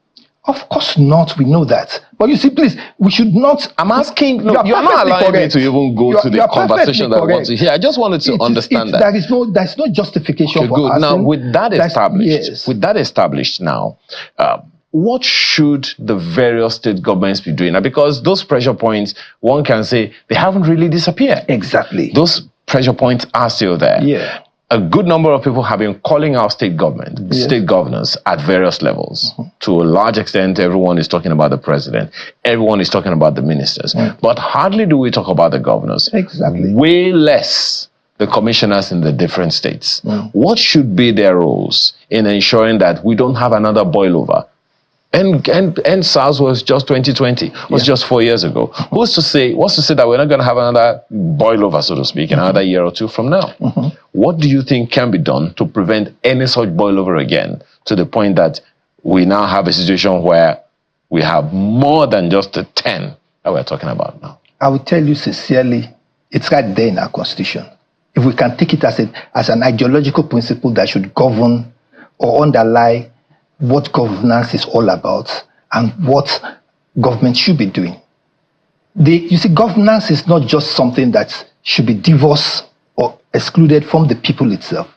Of course not. We know that. But you see, please, we should not. I'm asking. No, you're not allowing me to even go to the conversation that I want to hear. I just wanted to understand that. There's no justification for arson. Now, with that established, now. What should the various state governments be doing? Now, because those pressure points, one can say, they haven't really disappeared. Exactly. Those pressure points are still there. A good number of people have been calling out state governors at various levels. To a large extent, everyone is talking about the president. Everyone is talking about the ministers. But hardly do we talk about the governors. Exactly. Way less the commissioners in the different states. What should be their roles in ensuring that we don't have another boil-over? And SARS was just 2020, was just 4 years ago. What's to say that we're not going to have another boil over, so to speak, in another year or two from now? What do you think can be done to prevent any such boil over again, to the point that we now have a situation where we have more than just the 10 that we're talking about now? I will tell you sincerely, it's right there in our constitution. If we can take it as an ideological principle that should govern or underlie what governance is all about and what government should be doing. You see, governance is not just something that should be divorced or excluded from the people itself.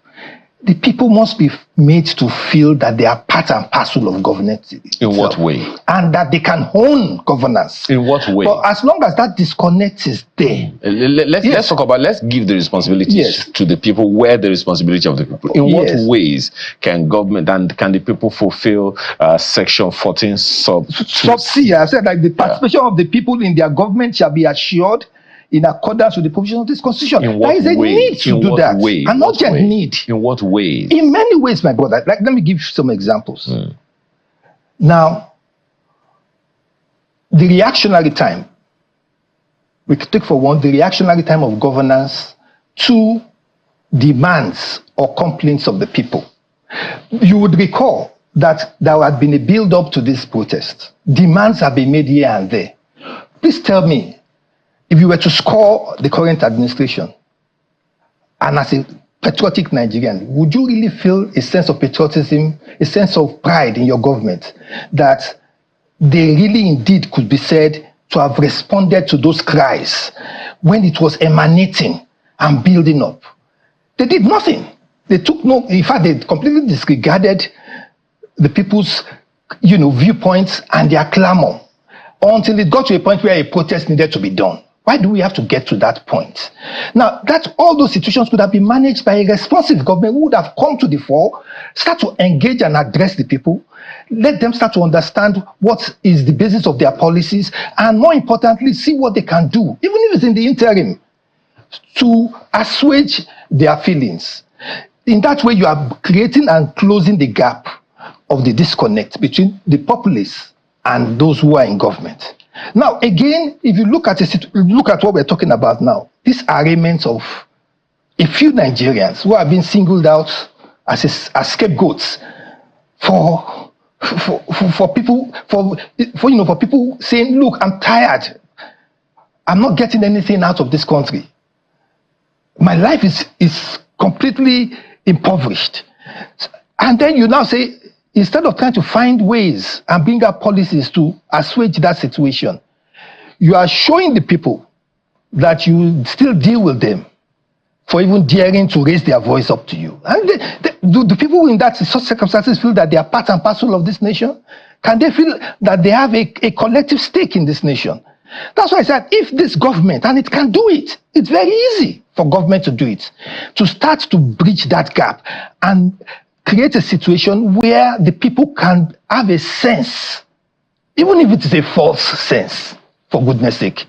The people must be made to feel that they are part and parcel of governance itself. In what way? And that they can own governance. In what way? But as long as that disconnect is there. Let's talk about, let's give the responsibilities to the people, where the responsibility of the people. In what ways can government and can the people fulfill Section 14 sub C? I said, like, the participation of the people in their government shall be assured in accordance with the provisions of this constitution. In what There is a way? need to In do what that. way? And not What just way? need. In what ways? In many ways, my brother. Like, let me give you some examples. Now, the reactionary time, we could take for one, the reactionary time of governance to demands or complaints of the people. You would recall that there had been a build-up to this protest. Demands have been made here and there. Please tell me, if you were to score the current administration, and as a patriotic Nigerian, would you really feel a sense of patriotism, a sense of pride in your government, that they really indeed could be said to have responded to those cries when it was emanating and building up? They did nothing. They took no, in fact, they completely disregarded the people's, viewpoints and their clamor until it got to a point where a protest needed to be done. Why do we have to get to that point? Now, that all those situations could have been managed by a responsive government who would have come to the fore, start to engage and address the people, let them start to understand what is the basis of their policies, and more importantly, see what they can do, even if it's in the interim, to assuage their feelings. In that way, you are creating and closing the gap of the disconnect between the populace and those who are in government. Now, again, if you look at what we're talking about now, this arraignment of a few Nigerians who have been singled out as scapegoats for people saying, "Look, I'm tired. I'm not getting anything out of this country. My life is completely impoverished." And then you now say, instead of trying to find ways and bring up policies to assuage that situation, you are showing the people that you still deal with them for even daring to raise their voice up to you. And do people in such circumstances feel that they are part and parcel of this nation? Can they feel that they have a collective stake in this nation? That's why I said, if this government, and it can do it, it's very easy for government to do it, to start to bridge that gap and create a situation where the people can have a sense, even if it is a false sense, for goodness sake,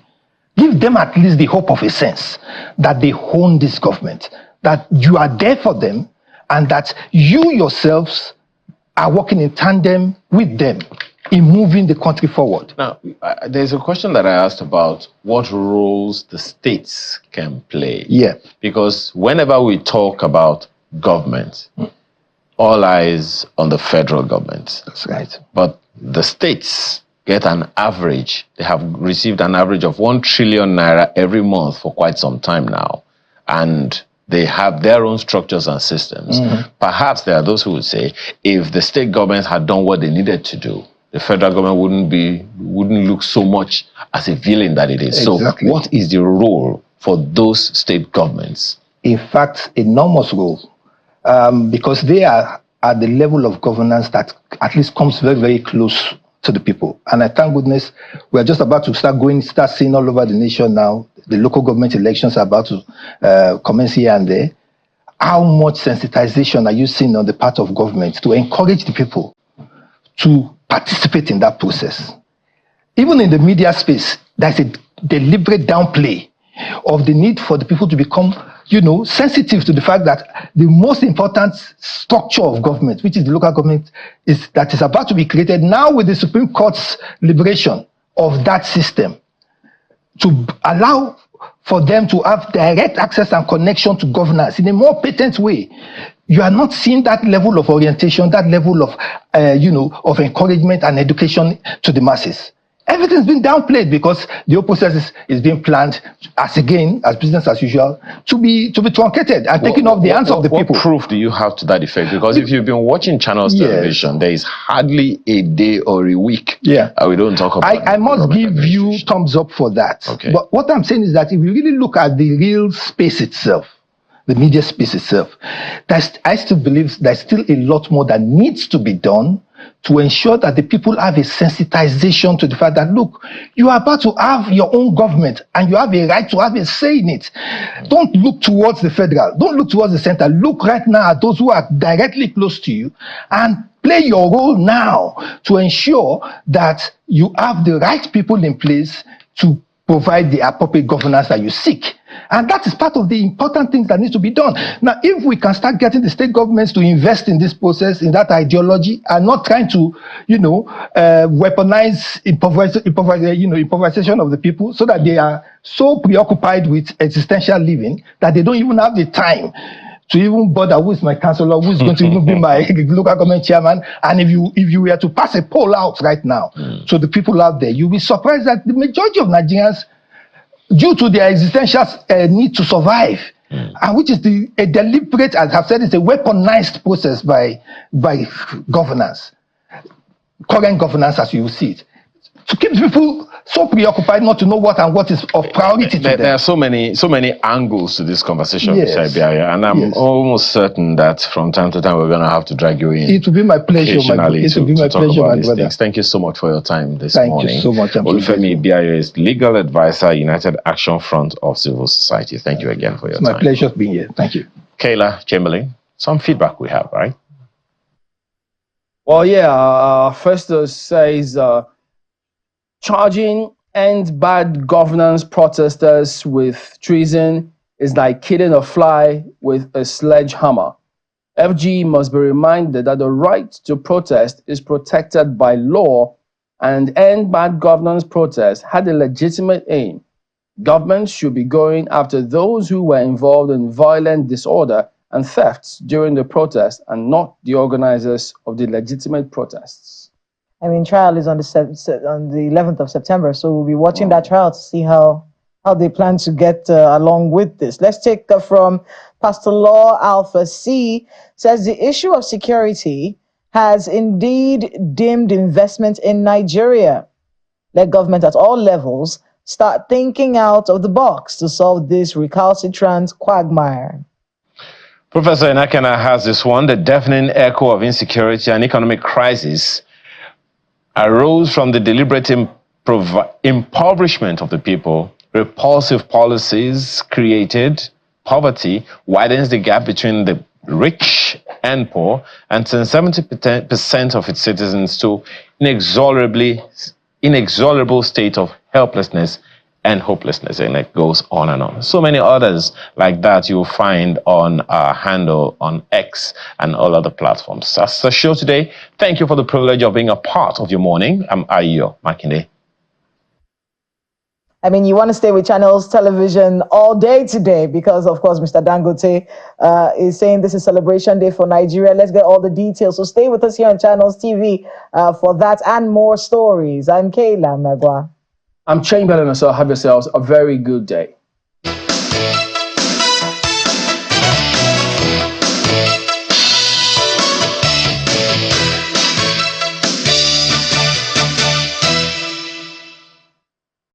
give them at least the hope of a sense that they own this government, that you are there for them, and that you yourselves are working in tandem with them in moving the country forward. Now, there's a question that I asked about what roles the states can play. Yeah. Because whenever we talk about government, all eyes on the federal government. That's right. But the states get an average. They have received an average of 1 trillion naira every month for quite some time now. And they have their own structures and systems. Perhaps there are those who would say, if the state governments had done what they needed to do, the federal government wouldn't look so much as a villain that it is. Exactly. So what is the role for those state governments? In fact, enormous role. Because they are at the level of governance that at least comes very, very close to the people. And I thank goodness we're just about to start seeing all over the nation now. The local government elections are about to commence here and there. How much sensitization are you seeing on the part of government to encourage the people to participate in that process? Even in the media space, there's a deliberate downplay of the need for the people to become sensitive to the fact that the most important structure of government, which is the local government, is about to be created now with the Supreme Court's liberation of that system, to allow for them to have direct access and connection to governance in a more patent way. You are not seeing that level of orientation, that level of, of encouragement and education to the masses. Everything's been downplayed because the whole process is being planned as business as usual, to be truncated and taken off the hands of the people. What proof do you have to that effect? Because if you've been watching channels television, there is hardly a day or a week we don't talk about. I must give you thumbs up for that. Okay. But what I'm saying is that if you really look at the real space itself, the media space itself, I still believe there's still a lot more that needs to be done to ensure that the people have a sensitization to the fact that, look, you are about to have your own government and you have a right to have a say in it. Don't look towards the federal. Don't look towards the center. Look right now at those who are directly close to you and play your role now to ensure that you have the right people in place to provide the appropriate governance that you seek. And that is part of the important things that needs to be done. Now, if we can start getting the state governments to invest in this process, in that ideology, and not trying to, weaponize improvisation of the people, so that they are so preoccupied with existential living that they don't even have the time to even bother who is my councillor, who is going to even be my local government chairman. And if you were to pass a poll out right now to the people out there, you'll be surprised that the majority of Nigerians, due to their existential need to survive, and which is a deliberate, as I've said, it's a weaponized process by governance, current governance as you see it, to keep people so preoccupied not to know what is of priority to them. There are so many angles to this conversation, Yes. Mr. Ibiaya, and I'm almost certain that from time to time we're going to have to drag you in. It will be my pleasure, my brother. Thank you so much for your time this morning. Thank you so much. Olufemi Ibiaya is legal advisor, United Action Front of Civil Society. Thank you again for your time. It's my pleasure being here. Thank you. Kayla Chamberlain, some feedback we have, right? Well, yeah, first says charging and bad governance protesters with treason is like killing a fly with a sledgehammer. FG must be reminded that the right to protest is protected by law, and end bad governance protests had a legitimate aim. Governments should be going after those who were involved in violent disorder and thefts during the protest, and not the organizers of the legitimate protests. I mean, trial is on the 11th of September, so we'll be watching that trial to see how they plan to get along with this. Let's take from Pastor Law Alpha C. Says the issue of security has indeed dimmed investment in Nigeria. Let government at all levels start thinking out of the box to solve this recalcitrant quagmire. Professor Inakena has this one: the deafening echo of insecurity and economic crisis arose from the deliberate impoverishment of the people. Repulsive policies created poverty, widens the gap between the rich and poor, and sends 70% of its citizens to inexorable state of helplessness and hopelessness, and it goes on and on. So many others like that you'll find on our handle on X and all other platforms. That's the show today. Thank you for the privilege of being a part of your morning. I'm Ayo Makinde. I mean, you want to stay with Channels Television all day today because, of course, Mr. Dangote is saying this is Celebration Day for Nigeria. Let's get all the details. So stay with us here on Channels TV for that and more stories. I'm Kayla Magwa. I'm Chamberlain, so have yourselves a very good day.